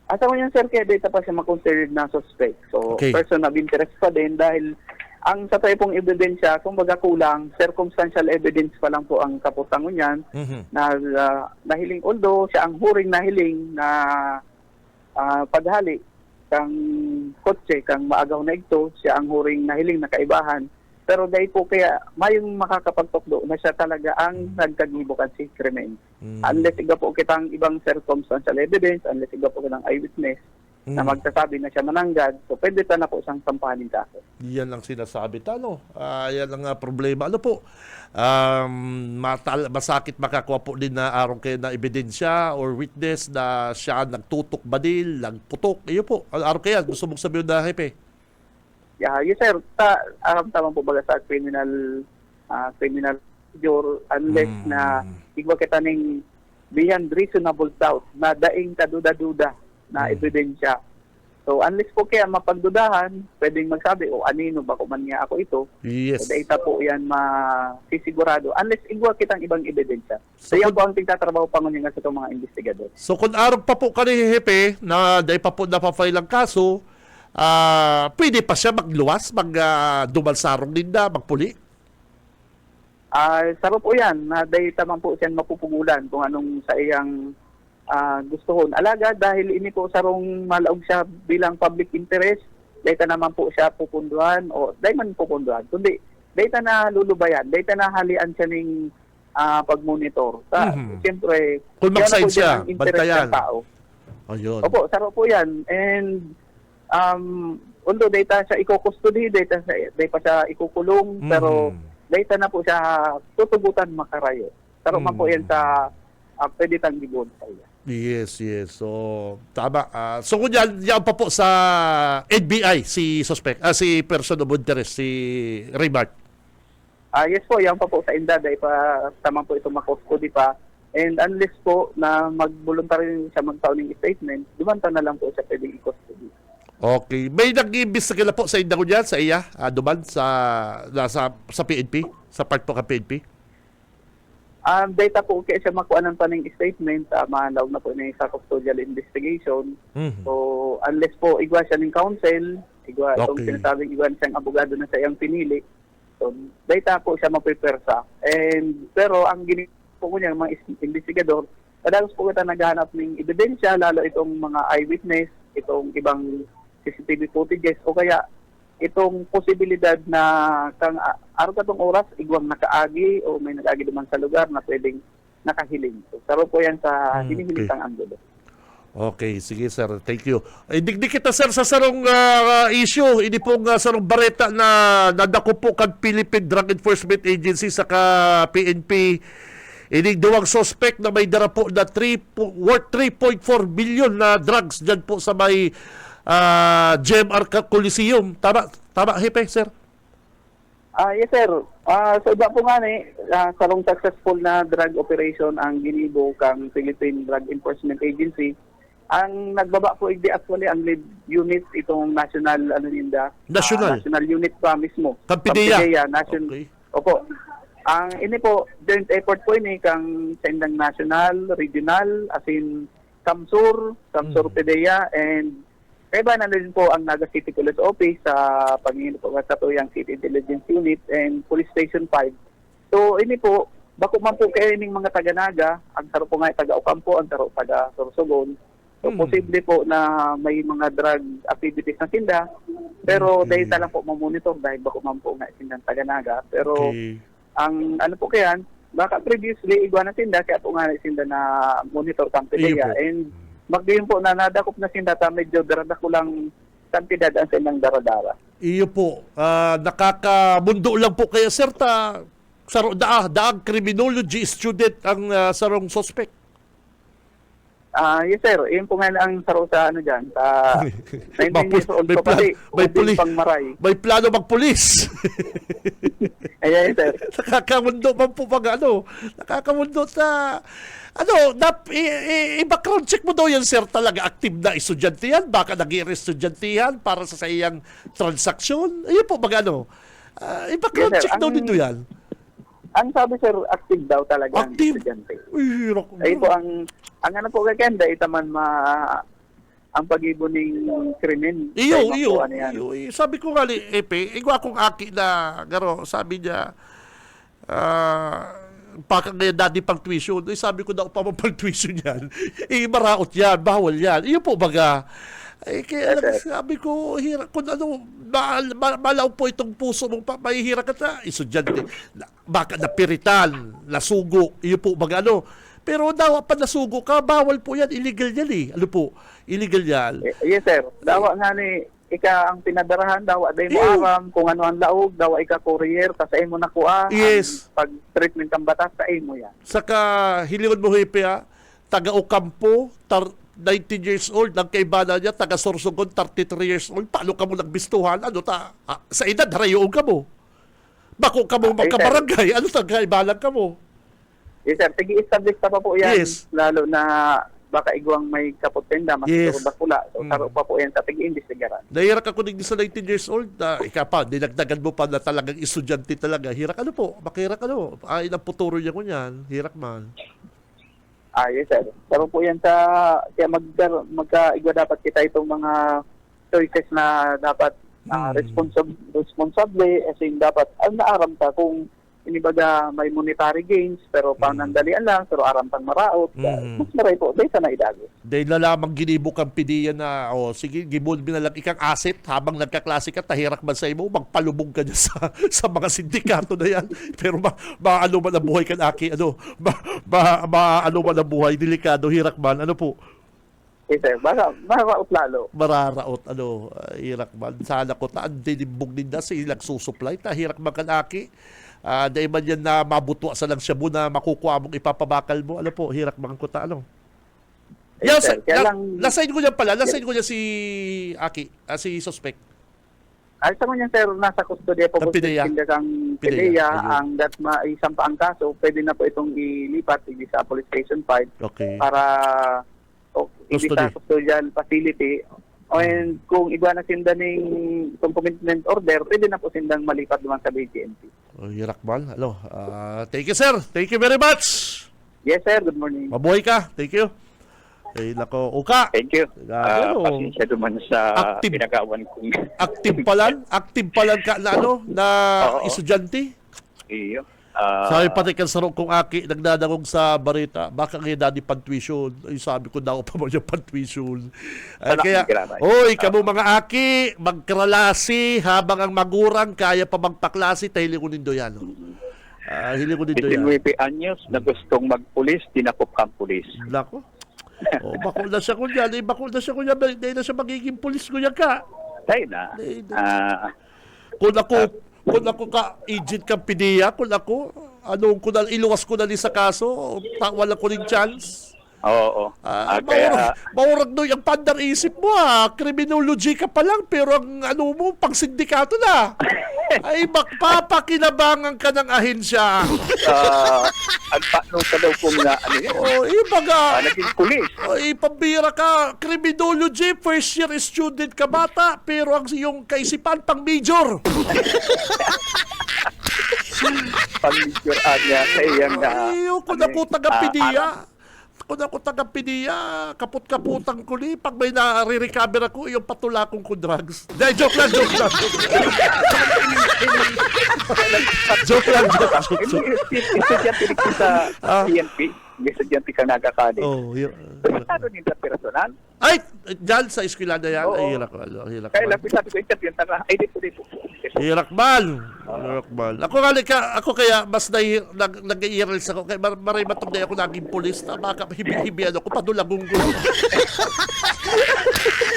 Asa mo yan, sir, kaya data pa siya makonsidered na suspect. So, Okay. person of interest pa din dahil ang sa tayo pong ebidensya, kumbaga kulang, circumstantial evidence pa lang po ang kaputangon niyan na nahiling, although siya ang huring nahiling na paghali kang kotse, kang maagaw na ito, siya ang huring nahiling na kaibahan. Pero dahil po kaya mayong makakapagtukdo na siya talaga ang nagkagibukan si krimen. Unless iga po kitang ibang circumstantial evidence, unless iga po kitang eyewitness na magsasabi na siya mananggad, so pwede ta na po siyang sampahanin kaso. Yan ang sinasabi. Yan ang problema. Ano po? Masakit makakuha po din na arong kayo na ebidensya or witness na siya nagtutok badil, nagputok. Iyo po. Arong kaya, gusto mong sabihin na, Hepe? Yes, sir. Tama po baga sa criminal procedure unless na igwa kita ning beyond reasonable doubt na daing kaduda-duda na ebidensya. So unless po kaya mapagdudahan, pwedeng magsabi, anino ba man niya ako ito? Yes. So data po yan masisigurado unless igwa kitang ibang ebidensya. So, So, yan po ang tigtatrabaho pa nga sa itong mga investigador. So kung arong pa po ka ni Hepe na dahil pa po napafile ang kaso, pwede pa siya magluwas, dumalsarong ninda, magpuli? Saro po yan, na dahil tamang po siya mapupugulan kung anong sa iyang gustuhon. Alaga, dahil ini po sarong malaog siya bilang public interest, dahil naman po siya pupunduhan, o dahil man pupunduhan, kundi dahil na lulubayan, dahil na halian siya ng pag-monitor. Siyempre, Kung mag-sign yan na po siya, din ang interest bantayan. ng tao. Ayun. Opo, saro po yan. And although data siya iko-custody, data pa siya ikukulong, pero data na po siya tutugutan makarayo. Taro man po yan sa pwede tang gibon sa iya. Yes, yes. So, tama. So, kunyan, yan pa po sa NBI, si suspect, si person of interest, si Raymart. Yes po, yan pa po sa INDA, dahil pa tama po itong makustody pa. And unless po na mag-voluntary siya magtaon ng statement, dumanta na lang po siya pwedeng i-custody. Okay. May nag-iimbestiga na po sa inda ko dyan, sa iya, duman, sa PNP, sa part po ka PNP? Data po kaya siya makuha pa ng statement, mahalaw na po na sa custodial investigation. Mhm. So, unless po igwa siya ng counsel, itong Okay. sinasabing igwa siyang abogado na sa iyang pinili, so, data po siya mapipersa. Pero ang ginagawa po niya, mga investigador, madalas po kita naghahanap ng ebidensya, lalo itong mga eyewitness, itong ibang CCTV footages, o kaya itong posibilidad na araw katong oras, igwang nakaagi o may nakaagi naman sa lugar na pwedeng nakahiling. So, saro po yan sa hinihilitang anggulo. Okay, sige sir. Thank you. Digdi kita sir sa sarong issue. Ini pong sarong bareta na nadako po kag Philippine Drug Enforcement Agency sa PNP. Ini duwang suspect na may dara po na worth 3.4 billion na drugs dyan po sa may GMR Coliseum. Tama, Hepe, sir? Yes, sir. So, iba po nga sarong successful na drug operation ang ginibo kang Philippine Drug Enforcement Agency. Ang nagbaba po actually ang lead unit itong national national unit pa mismo. Kampideya. National. Okay. Opo. Ang ini po joint effort po ini kang sa indang national, regional, as in Kamsur, PDEA, and kaiba na rin po ang Naga City Police Office sa paghingi po sa tuyang City Intelligence Unit and Police Station 5. So ini po, bako man po kayo ining mga taga-Naga, ang saro po nga taga-Ocampo, ang saro taga-Sorsogon. So posible po na may mga drug activities na sinda, pero dahil lang po mamonitor dahil bako man po nga sindang taga-Naga. Pero ang ano po kayan, baka previously igwa na sinda, kaya po nga sinda na monitor Kampideya. And magdiyon po na nadakop na sinda, medyo darada ko lang kantidad ang silang daradara. Iyo po. Nakakamundo lang po kaya sir daang criminology student ang sarong suspect. Yes sir, yun po nga ang saro sa ano dyan, sa 19 years old po kasi, pang maray. May plano magpulis. Ayan sir. Nakakamundo man po nakakamundo sa i-background check mo daw yan sir, talaga active na estudyante yan, baka nag-i-estudyante yan para sa iyang transaksyon. Ayun po i-background Yes, sir. check daw nito yan. Ang sabi sir, active daw talaga ang Active? estudyante. Uy, hirap. Ay po ang ano po kaganda, itaman ang pag-ibon ng krimen. Iyo. Ano yan. Sabi ko nga ni Epe, igwa kong aki na garo, sabi niya, baka ngayon dati pang tuition. Sabi ko daw pa pang tuition yan. Maraot yan, bawal yan. Iyo po baga. Kaya sabi ko, kung malaw po itong puso mong mahihira ka na, estudyante. Baka napiritan, nasugo, iyo po baga Pero daw pa nasugo ka, bawal po yan, illegal yan illegal yan. Yes sir, dawa nga ni ika ang pinadarahan, dawa day mo aram, kung ano ang laog, dawa ika courier, sa mo nakuha, yes. Pag treatment ang batas, sa mo yan. Saka hilingon mo Hepe taga Ocampo, 19 years old, ang kaibana niya, taga Sorsogon, 33 years old. Paano ka mo nagbistuhan? Sa edad, harayoon ka mo. Bako ka mo magkabarangay. Kaibalan ka mo? Yes sir, tigi-establish pa po yan. Yes. Lalo na baka igwang may kapotenda, mas Yes. bakula. So, taro pa po yan sa tigi-investigaran. Nahirak ako din sa 19 years old na dinagdagan mo pa na talagang estudyante talaga. Hirak makirak Ay, ng puturo niya ko niyan. Hirak man. Yes sir. Pero po yan kaya magkaigwa dapat kita itong mga choices na dapat responsable, as in dapat naaram ta kung inibaga may monetary gains pero panandalian lang, pero aram pang maraot. Mas maray po, dahil sa naidago. Dahil na lamang ginibok ang pidiyan na, sige, gibon binalag ikang asset habang nagkaklase ka, tahirak man sa imo, magpalubog ka niya sa mga sindikato na yan. Pero maano man ang buhay ka, Aki, ano man ang buhay, delikado, hirak man, ano po? Yes, sir. Baka maraot lalo. Mararaot, hirak man. Sana ko taan dinimbog din na silang susupply. Hirak man kanaki. Dahil man yan na mabutwa sa lang siya mo na makukuha mong ipapabakal mo. Ano po, hirak man ko ta, Yes, sir. Kaya lang, Lasain ko niya pala. Lasain ko niya si Aki, si suspect. ay sa mga sir, nasa kustodiya po Ang po PIDEA. kang PIDEA, PIDEA, ayun. ang that maisampa ang kaso, pwede na po itong ilipat sa Police Station 5 Okay. para hindi Custody. sa custodial facility. And kung iba na sinda ng itong commitment order, pwede na po sindang malipat naman sa BGMP. Hirak man. Thank you, sir. Thank you very much. Yes, sir. Good morning. Mabuhay ka. Thank you. Nako, Uka. Thank you. Ano? Pasensya naman sa Active. pinagawan kong Active palan ka na Oo. estudyante. iyo. Sabi pati kan sarong kong Aki, nagdadangog sa barita, baka ngayon dadi pan-tuition. Ay, sabi ko daw pa mo yung pan-tuition. Anak, Kaya, magkiramay. oy, kamo mga Aki, magkralasi habang ang magurang kaya pa magpaklase, tayo hilikunin do yan. Hilikunin do yan. 19 anyos na gustong magpulis, tinakop kang pulis. Nako. Bakul na siya kunya. Bakul na siya kunya. Dahil na siya magiging pulis kunya ka. Tayo na. Kung ako ka-agent kang PIDEA, kung ako, iluwas ko na sa kaso, wala ko rin chance. Oo. Kaya, Maurag no yung pandar isip mo criminology ka pa lang, pero ang mo, pang sindikato na. Ay, magpapakinabangan ka ng ahensya. ang paano ka daw kung na, Ibaga. naging pulis. Pambira ka, criminology, first year student ka bata, pero ang iyong kaisipan pang major. Pag-major niya sa iyang Kung ako taga-PIDEA, kaput-kaputang ko ni, pag may nare-recover ako, yung patulakong ko drugs. Joke lang. Joke lang. Estudyante rin ko sa PNP. Estudyante ka nagkakalit. Ano nito personal? Ay, dyan sa eskwela na yan, Oo. ay hirak Kaya man. lang, sabi ko, interview na, ay dito. Hirak man. Ako kaya, mas nag-i-iral sa ako, kaya maray matong na ako naging polis, baka hibi-hibian ako, padulagong ko.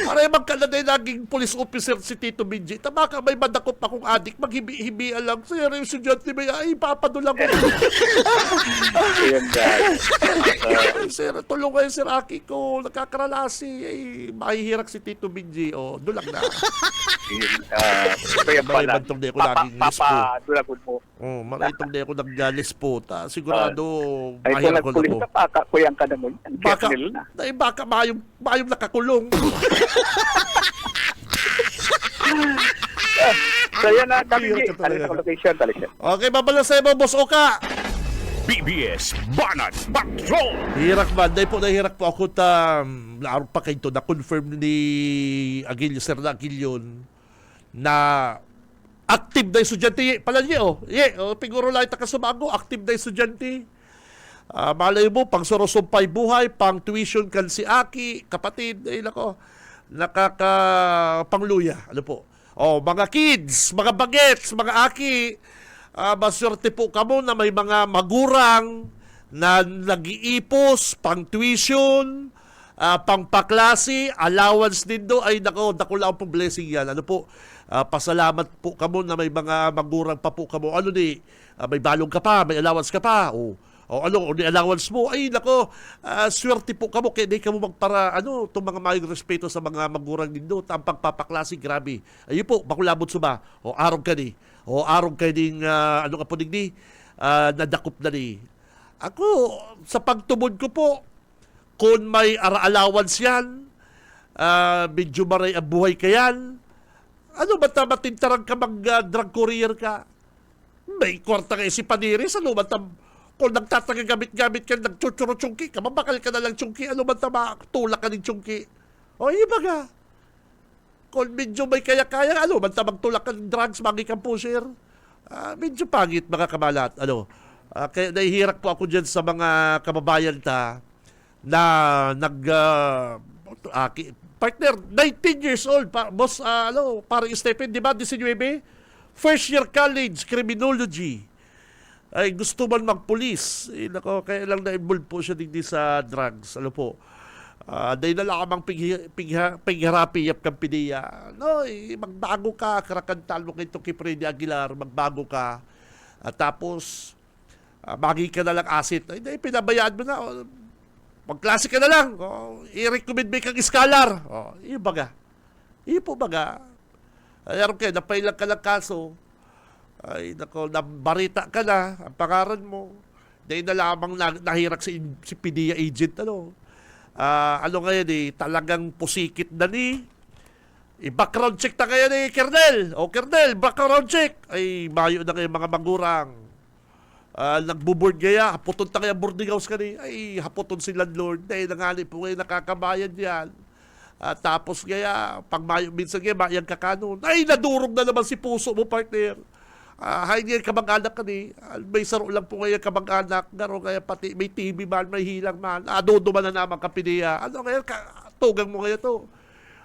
Maray magkaladay naging police officer si Tito Benji, baka may madakop akong adik, maghibi-hibian lang, sir, yung estudyante may, ay, papadulang ko. Ayan, guys. Sir, tulong kayo, Sir Aki ko, nagkakaralasi, ay, mahihirak si Tito Benji, dulang na. Kaya pala, Maribantong di ako naging lispo. papadulagon mo. Maraitong di ako nag-lispo. Sigurado, Ay, kung mahirap ko na nagpulis po. ka pa, kuyang ka naman. Baka, Careful na. baka mayong nakakulong. So yan na, kami. Hirap ka talaga. Ano sa location, Talisha? Okay, babala sa iba, Boss Oka. BBS Banat Patrol! Hirak ba? Nahirak po ako laro pa kayo to, na-confirm ni Aguilio, Sir na Aguilio, na active na estudyante. Pala niya, piguro lang ita kasumago, active na estudyante. Malay mo, pang sorosumpay buhay, pang tuition kan si Aki, kapatid, nakakapangluya. Ano po? Mga kids, mga bagets, mga Aki, maswerte po kamo na may mga magurang na nag-iipos, pang tuition, pang paklase, allowance din do, ay dako lang po blessing yan. Ano po? Pasalamat po kamo na may mga magurang pa po kamo. May balong ka pa, may allowance ka pa. Ni allowance mo, ay nako, swerte po kamo, kaya di kamo magpara, itong mga mayong respeto sa mga magurang nindo, ang pagpapaklase, grabe. Ayun po, makulabot suba, arong ka ni, arong ka ding, ka po ni, nadakop na ni. Ako, sa pagtumod ko po, kung may allowance yan, medyo maray ang buhay ka yan, matintarang ka mag-drug courier ka? May kwarta ka si Paniris, kung nagtataga gamit-gamit ka, nagchuchuro-chungki ka, mabakal ka na lang chungki, tulak ka ng chungki. Iba ka. Kung medyo may kaya-kaya, magtulak ka ng drugs, magi kang pusher. Medyo pangit, mga kamalat. Kaya nahihirak po ako dyan sa mga kababayan na partner, 19 years old, boss, parang Stephen, di ba, 19? First year college, criminology. Ay gusto man magpulis. Kaya lang na-involve po siya din sa drugs. Dahil na lamang pigharapi yap kampiniya. No, magbago ka, karakantal mo kito kay Freddy Aguilar, magbago ka. Tapos, magi ka na lang asset. Ay, dahil pinabayaan mo na. Magklase ka na lang. I-recommend mo kang scholar. Iyo baga. Iyo po baga. Ayaw kayo, napailang ka ng kaso. Ay, nako, nabarita ka na. Ang pangaran mo. Dahil na lamang nahirak si PDEA agent, ano ngayon talagang pusikit na i-background check na kayo ni Kernel. Kernel, background check. Ay, mayo na kayo mga magurang. Nagbo-board kaya, haputon na kaya boarding house ka ay, haputon si landlord. Dahil nangali po kayo nakakabayan yan. Tapos kaya, pag mayo, minsan kaya, mayang kakanon. Ay, nadurog na naman si puso mo, partner. Hindi yan kamag-anak ka may saro lang po kayo kamag-anak. Garo kaya pati may TV man, may hilang man. Dodo man na naman kapidiya. Ano kaya, tugang mo kaya to.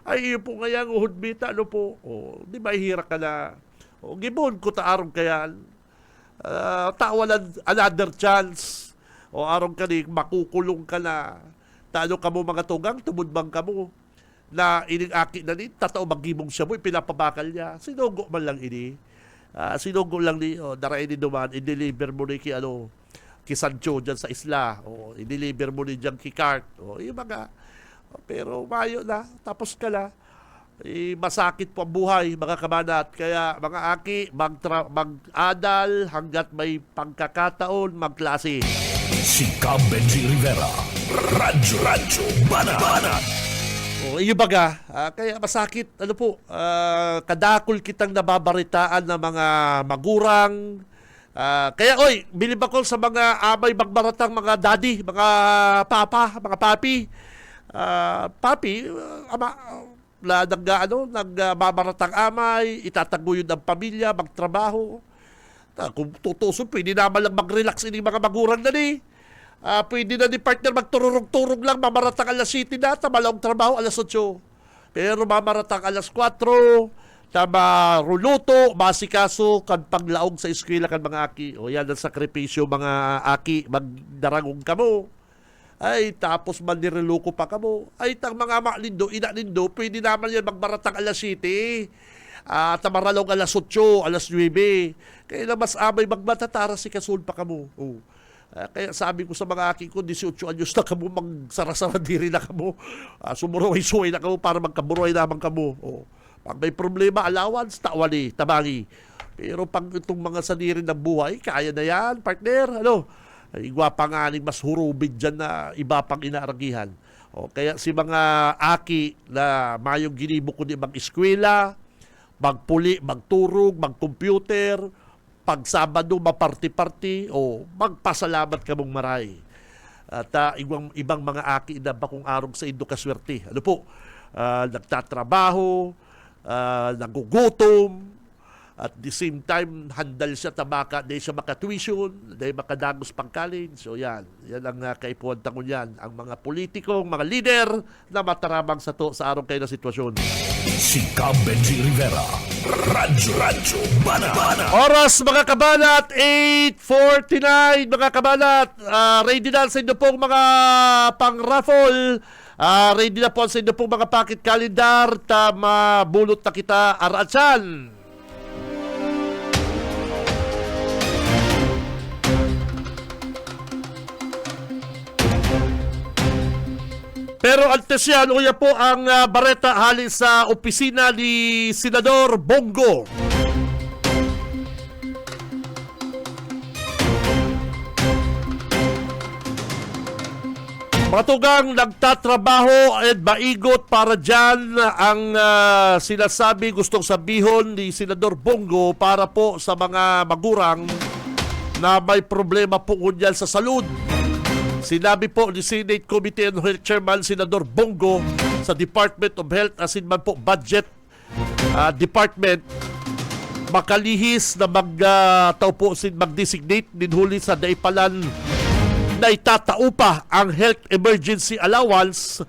Ay, yun po kaya, uhod bita, di ba hirak ka na. Gibon ko taarong kaya. Tawalan another chance. Arong ka makukulong ka na. Tano ka mo mga tugang, tumudbang ka mo. Na ining-aki na tatao magimong siya mo, pinapabakal niya. Sinugo man lang sinugo lang daray ni duman, i-deliver mo ni ki Sancho dyan sa isla, i-deliver mo ni dyan ki Cart, yung mga, pero mayo na, tapos ka na, masakit po ang buhay, mga kabanat, kaya mga aki, mag-adal hanggat may pagkakataon, magklase. Si Cam Benji Rivera, Radyo Banat. Iyo baga, kaya masakit, kadakol kitang nababaritaan ng mga magurang. Kaya, bilib ako sa mga amay magbaratang mga daddy, mga papa, mga papi. Papi, ama, nagbabaratang amay, itataguyod ang pamilya, magtrabaho. Kung tutuso, pwede naman lang mag-relax ini mga magurang na pwede na ni partner magtururog-turog lang, mamaratang alas 7 na, tamalawang trabaho alas 8. Pero mamaratang alas 4, tama ruluto, masikaso, kan paglaog sa eskwela kan mga aki. Yan ang sakripisyo mga aki, magdarangong kamo. Ay, tapos maniriluko pa kamo. Ay, tang mga maklindo, inaklindo, pwede naman yan magmaratang alas 7. Tamaralong alas 8, alas 9. Kaya na mas amay magmatatara si kasul pa kamo. Kaya sabi ko sa mga aking ko, 18 anyos na kamo, magsara-sara diri na kamo. Sumuruhay-suhay na kamo para magkaburuhay naman kamo. Pag may problema, allowance, tawali, tabangi. Pero pag itong mga saniri ng buhay, kaya na yan, partner. Igwa pa nga mas hurubid dyan na iba pang inaaragihan. Kaya si mga aki na mayong ginibok ko ni mag-eskwela, magpuli, magturog, mag-computer, pag Sabado, maparti-parti, magpasalamat ka mong maray. At ibang mga aki na bakong arog sa edukaswerte. Nagtatrabaho, nagugutom, at the same time, handal siya tabaka, dahil siya makatuition, dahil makadagos pang college. So yan ang kaipuan tangon yan. Ang mga politikong, mga leader na mataramang sa araw kayo na sitwasyon. Si Cam Benji Rivera, Radyo Banat. Oras mga kabanat, 8:49 mga kabanat. Ready na sa inyo pong mga pang-raffle. Ready na po sa inyo pong mga packet calendar. Mabulot na kita aratsan. Pero antes yan, po ang bareta hali sa opisina ni Senador Bongo. Matugang nagtatrabaho at maigot para dyan ang sinasabi, gustong sabihon ni Senador Bongo para po sa mga magurang na may problema po dyan sa salud. Sinabi po ni Senate Committee on Health Chairman Senador Bongo sa Department of Health asin man po Budget Department makalihis na mag-designate din huli sa daipalan na itatao pa ang health emergency allowance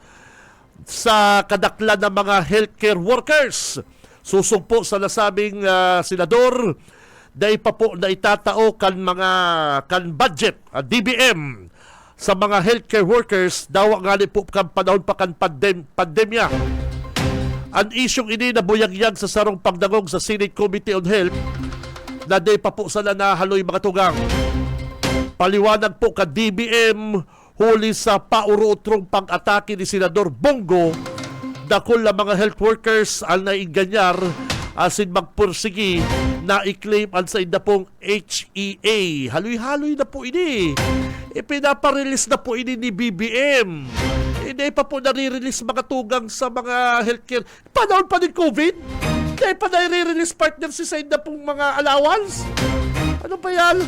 sa kadaklan ng mga healthcare workers. Susong po sa nasabing senador, dahil pa po na itatao kan budget, DBM, sa mga healthcare workers dawa nga ni po kan panahon pa kan pandemya. Ang isyong ini na buyagyag sa sarong pagdangog sa Senate Committee on Health na day pa po sila nahaloy mga tugang. Paliwanag po ka DBM huli sa paurutrong pang-atake ni Senador Bongo, dakol na mga health workers ang naiganyar asin magpursigi na i-claim ang sa inda pong HEA. Haloy-haloy na po ini. Ipinaparelease na po ini ni BBM. Hindi pa po nare-release mga tugang sa mga healthcare. Panahon pa din COVID? Hindi pa nare-release partner si sa inda pong mga allowance? Ano ba yan?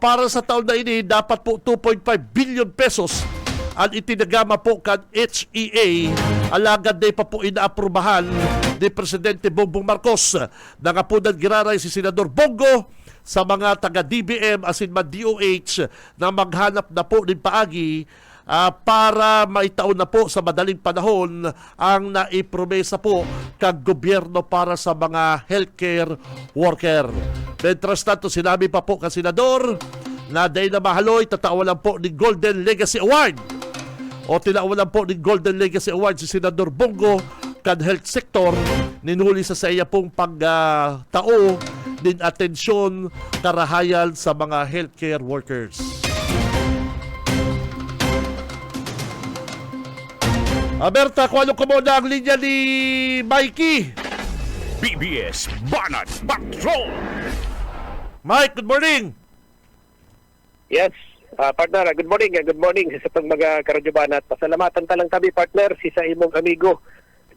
Para sa taon na ini, dapat po 2.5 billion pesos ang itinagama po kan HEA. Alagad na pa po inaaprubahan ni Presidente Bongbong Marcos. Nangapunan giraray si Senador Bongo sa mga taga-DBM asin man DOH na maghanap na po ng paagi para maitaon na po sa madaling panahon ang naipromesa po kag gobyerno para sa mga healthcare worker. Mientras tanto, sinabi pa po ka Senador na dahil na mahaloy, tatawalan po ng Golden Legacy Award o tinawalan po ng Golden Legacy Award si Senador Bongo kan health sector ninuli sa iya pong pagtao din atensyon karahayan sa mga healthcare workers. Aberta, kung ano muna ang linya ni Mikey. BBS Banat Patrol! Mike, good morning! Yes, partner, good morning. Good morning sa pang mga karadyoban at pasalamatan talang tabi partner si sa imong amigo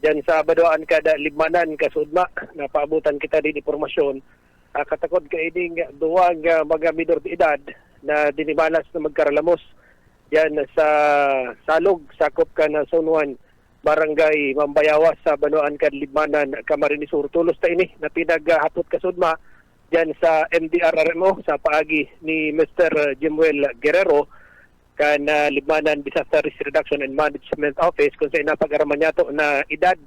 dyan sa Badoan kada Libmanan kasudma na paabutan kita din impormasyon. Katakod ka ining duwag mga minor de edad na dinimalas na magkaralamos yan sa Salog, sakop ka na Zone 1, Barangay Mambayawas sa Badoan kada Libmanan, Camarines Sur. Tulos ta ini na pinaghapot kasudma dyan sa MDRRMO sa paagi ni Mr. Jimuel Guerrero kan Libmanan Disaster Risk Reduction and Management Office kung saan napag-araman niya to na edad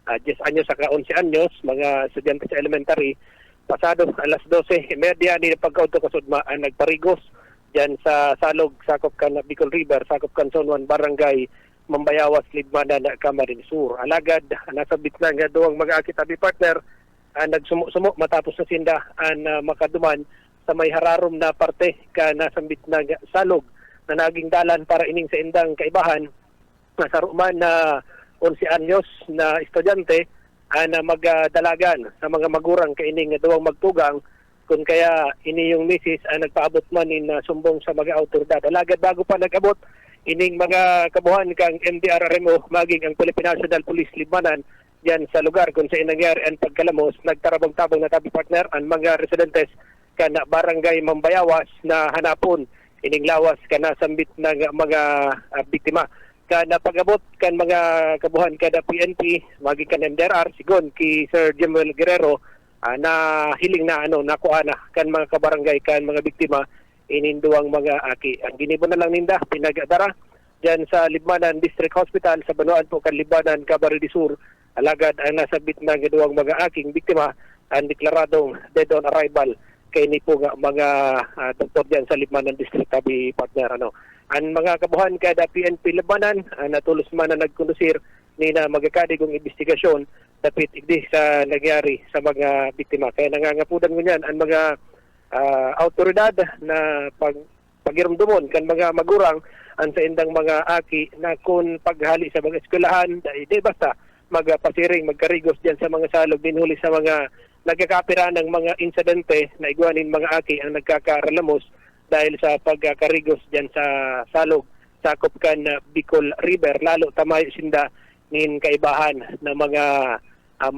10 anyos saka 11 anyos, mga estudyante sa elementary. Pasado alas 12:30 ni pagkauto kasudma ang nagparigos dyan sa Salog, sakop kan Bicol River, sakop kan Zone 1, Barangay Mambayawas, Libmanan, Camarines Sur. Alagad nasabit na nga duwang mag-akitabi partner nagsumo-sumo matapos na sinda ang makaduman sa may hararom na parte ka nasambit na Salog na naging dalan para ining sa indang kaibahan sa ruman na 11 anyos na estudyante na magdalagan sa mga magurang kaining duwang magtugang kung kaya ini yung misis nagpaabot man in sumbong sa mga autoridad. Alagad bago pa nag-abot ining mga kabuhan kang MDRRMO maging ang Philippine National Police Libmanan yan sa lugar kung saan nangyari ang pagkalamos, nagtarabang-tabang na tabi partner ang mga residentes kana Barangay Mambayawas na hanapon ining lawas kana sambit ng mga biktima. Kana pag-abot kan mga kabuhan kada PNP, maging kan MDRR, sigon ki Sir Jimuel Guerrero na hiling na nakuha na kan mga kabarangay kan mga biktima ininduang mga aki. Ang ginibo na lang ninda pinagadara dyan sa Libmanan District Hospital sa Banuan po kan Libmanan, Camarines Sur. Alagad ang nasabit na gaduwang mga aking biktima ang deklaradong dead on arrival kay ni po nga mga doktor dyan sa Libmanan District tabi partner. Ang mga kabuhan kada PNP Libmanan natulos man na nagkondusir ni na magakadigong investigasyon dapit igdi sa nangyari sa mga biktima. Kaya nangangapudan mo niyan ang mga autoridad na pagirumdumon kan mga magurang ang sa indang mga aki na kung paghali sa mga eskwelahan di basta magpasiring, magkarigos dyan sa mga salog dinhuli sa mga nagkakapira ng mga insidente na iguanin mga aki ang nagkakaralamos dahil sa pagkarigos dyan sa salog sakop kan Bicol River, lalo tamay sinda nin kaibahan na mga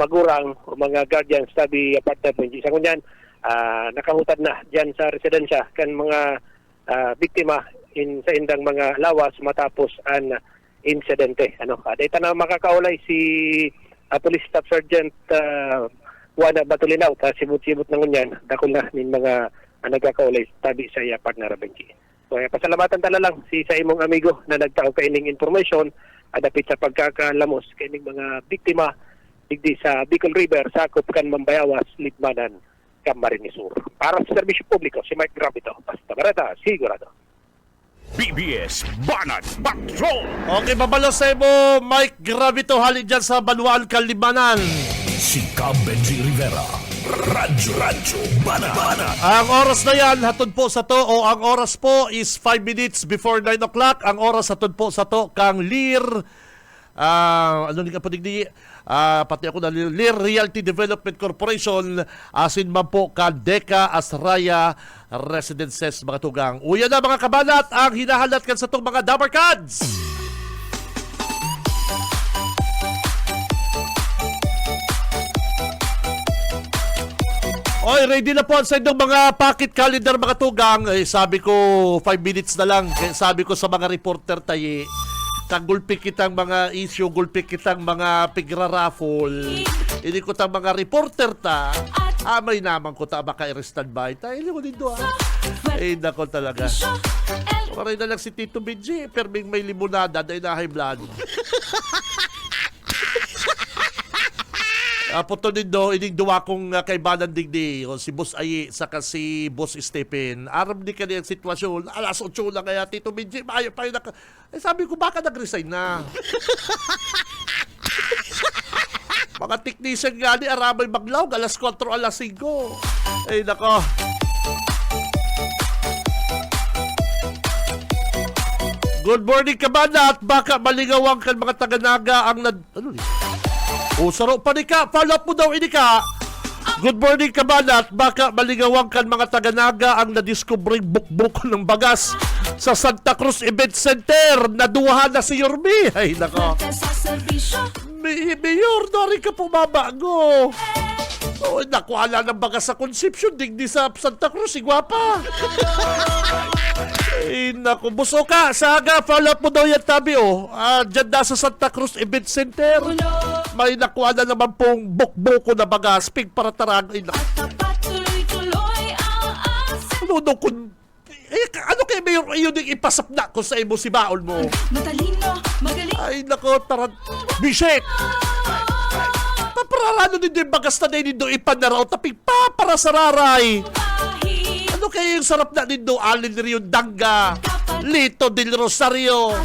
magurang o mga guardians tabi partner po. Isa kunyan nakahutad na dyan sa residensya kan mga biktima sa indang mga lawas matapos ang insidente. Dito na makakaulay si Police Staff Sergeant Juana Batulinaw, sibut-sibut na ngunyan, dakol na nin mga nagkakaulay tabi sa iya partner Benji. So, pasalamatan tala lang si sa imong amigo na nagtao kaining information adapit sa pagkakalamos kaining mga biktima digdi sa Bicol River, sakop kan Mambayawas, Libmanan, Camarines Sur. Para sa serbisyo publiko, si Mike Grabito, basta barata, sigurado. BBS Banat Patrol. Okay, babalo sa mo, Mike Gravito, halin dyan sa Banuan, Kalimanan. Si Cam Benji Rivera. Radyo Banat. Ang oras na yan, hatod po sa to, o ang oras po is 5 minutes before 9 o'clock. Ang oras hatod po sa to, kang Lear, ano ni kapadig ni, pati ako na Lear Realty Development Corporation, asin man po ka Deka Asraya Residences, mga tugang. Uya na mga kabanat, ang hinahalat kan sa tong mga Dabarkads. Oy, ready na po sa inyong mga pocket calendar, mga tugang. Sabi ko 5 minutes na lang. Kaya sabi ko sa mga reporter tayo, gulpi kitang mga issue, gulpi kitang mga pigra-raffle. Hindi ko tang mga reporter ta. May naman ko ta baka i-standby tayo. Hindi ko dito nako talaga. Maray na lang si Tito Benji, perming may limonada dahil na high blood. Puto nindo, ining duwa kong kaibanan digdi, si Boss Ayi, saka si Boss Stephen. Aram di ka niyang sitwasyon, alas 8 lang kaya, Tito Benji, maayo pa yun sabi ko, baka nag-resign na. Mga technician nga ni, aramay maglaw, alas 4, alas 5. Ay, nako. Good morning, kabanat. Baka malingawang kan mga taga-naga ang saro pa ni ka. Follow up mo daw ini ka. Good morning, kabanat. Baka malingawang kan mga taga-naga ang nadiskubreng bukbuk ng bagas sa Santa Cruz Event Center. Naduwahan na si Yormi. Ay, nako. Mayor, nari ka pumabago. Nakuhala ng bagas sa Conception. Digdi sa Santa Cruz. Igwapa. Ay, naku. Buso ka. Saga, follow up mo daw yan, tabi, dyan na sa Santa Cruz Event Center. May nakuha na naman pong bukbuko na bagas. Pig para tarang. Ay, naku. Ano kayo, Mayor? Ayun yung ipasap na ko sa imo si baon mo. Ay, naku. Bisit! Papararano din yung bagas na din do ipanaraw. Tapig pa para sa raray. Ano kayo yung sarap na din do? Alin Rio Danga, Lito del Rosario,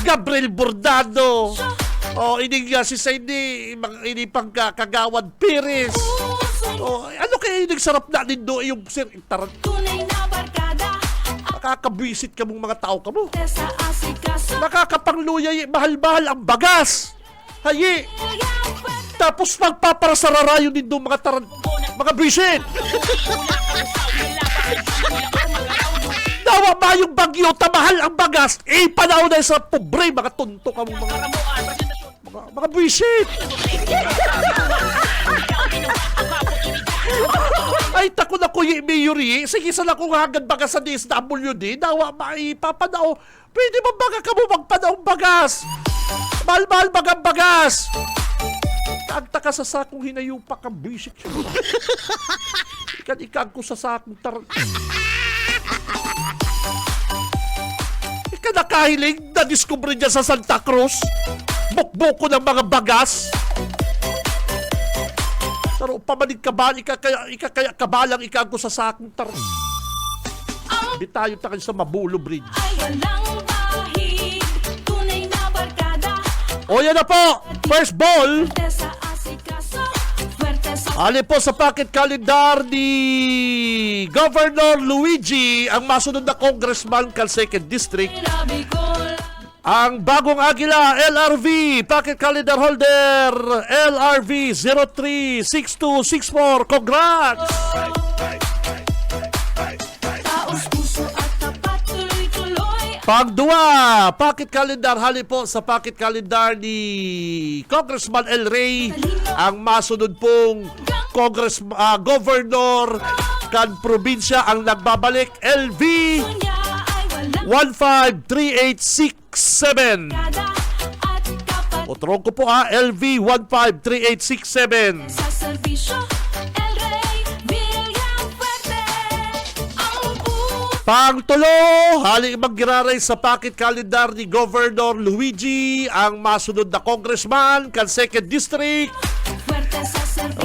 Gabriel Bordado. Ini nga si Saidi, ini pang Kagawad Pires. Ano kayo yung sarap na din do? Yung nakakabwisit ka mong mga tao ka mo. Nakakapangluyay, mahal-mahal ang bagas. Hayi. Tapos magpaparasararayo din do mga bisit. Nawa ba yung bagyo, tamahal ang bagas, panahon na sa pobre, mga tunto ka mong mga bisit. Ay, tako na kuya Mayuri. Sige, sana kung hagad bagas sa DSWD, nawa maipapanao. Pwede ba baga ka mo magpanaong bagas? Mahal-mahal bagang bagas. Kaagta ka sa sakong hinayupa kang bisit. Ikan ko sa sakong Ika nakahiling na discover dyan sa Santa Cruz. Bukbuko ng mga bagas. Pero pamanig ka ba? Ika kaya kabalang ika ko sa sakong Bitayo tayo sa Mabulo Bridge. O yan na po! First ball! Ali po sa pocket calendar ni Governor Luigi, ang masunod na congressman kal 2nd District. Ang bagong Agila, LRV, pocket calendar holder, LRV 036264. Congrats! Pang-2, pocket calendar, hali po sa pocket calendar ni Congressman El Rey, ang masunod pong Governor kan probinsya ang nagbabalik, LV 153867. Utrong ko po LV 153867. Sa serbisyo, El Rey, Villafuerte, ang Pang-tulo, hali magiraray sa pocket calendar ni Governor Luigi, ang masunod na congressman kan 2nd District.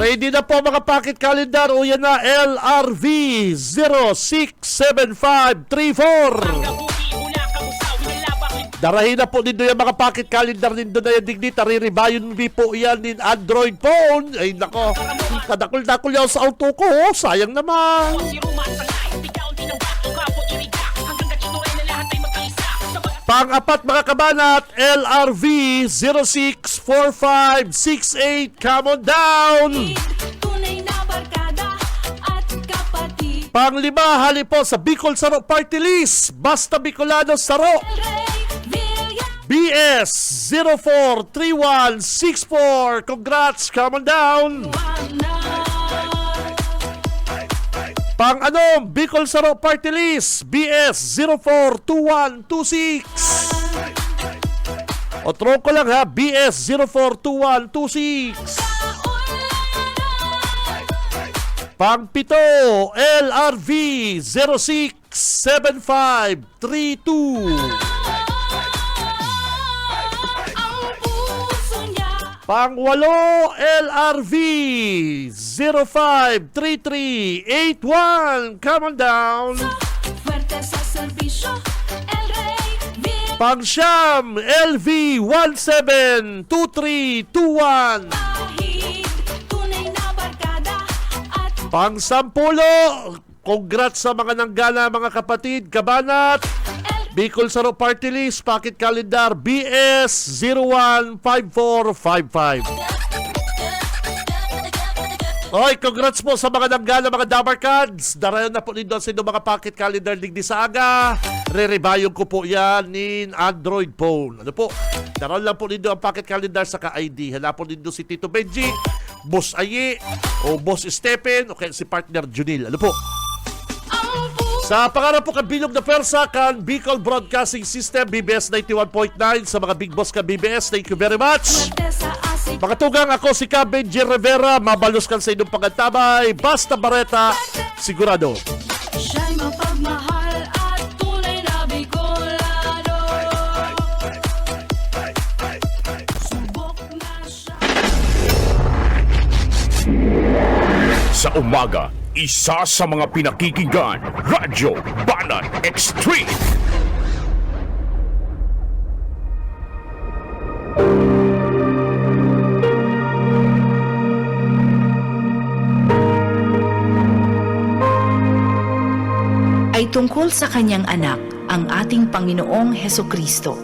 Ready na po mga pocket calendar. O yan na, LRV 067534. Darahin na po nindo yung mga pocket calendar nindo na yan digdi. Tariribayon mi po yan in Android phone. Ay nako, kadakol-dakol yan sa auto ko. Sayang naman. Pang-apat mga kabanat, LRV 064568. Come on down. Tunay na barkada at kapatid. Pang-lima, hali po sa Bicol Saro Party List. Basta Bicolano Saro. El Rey Villar. BS 043164. Congrats, come on down. Pang-ano, Bicol Saro Party List. BS 042126. O tronco lang ha, BS 042126. Pang-pito, LRV 067532. Pang-walo, LRV 053381. Come on down. Fuerte sa serbisyo, El Rey Villar. Pang-siyam, LV 172321. Kahit tunay na barkada at Pang-sampulo, congrats sa mga nanggala mga kapatid, kabanat. Bicol Saro Party List, Pocket Calendar, BS 015455. Oy, congrats po sa mga nanggala, mga Dabar Cards. Darayan na po ninyo sa inyong mga Pocket Calendar digdi sa aga. Re-rebayong ko po yan in Android phone. Ano po? Darayan lang po ninyo ang Pocket Calendar sa ka-ID. Hanapon ninyo si Tito Benji, Boss Aye, o Boss Stephen, o kaya si Partner Junil. Ano po? Sa pangarap po kabilog na persa kan Bicol Broadcasting System, BBS 91.9 sa mga big boss ka BBS. Thank you very much. fuerte sa asik. Mga tugang, ako si Benji Rivera. Mabalos kan sa inyong pangantabay. Basta Bareta, sigurado. Siya'y mapagmahal at tunay na Bicolano. Subok na siya. Sa umaga, isa sa mga pinakikinggan, Radyo Banat Extreme. Ay tungkol sa kanyang anak, ang ating Panginoong Hesukristo.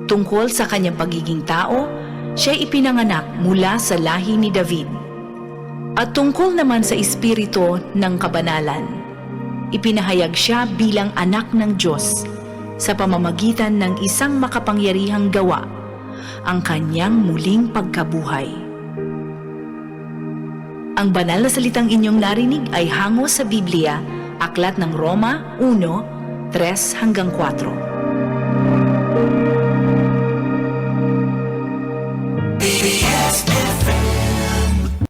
Tungkol sa kanyang pagiging tao, siya ipinanganak mula sa lahi ni David. At tungkol naman sa espiritu ng kabanalan, ipinahayag siya bilang anak ng Diyos sa pamamagitan ng isang makapangyarihang gawa, ang kanyang muling pagkabuhay. Ang banal na salitang inyong narinig ay hango sa Biblia, Aklat ng Roma 1:3-4.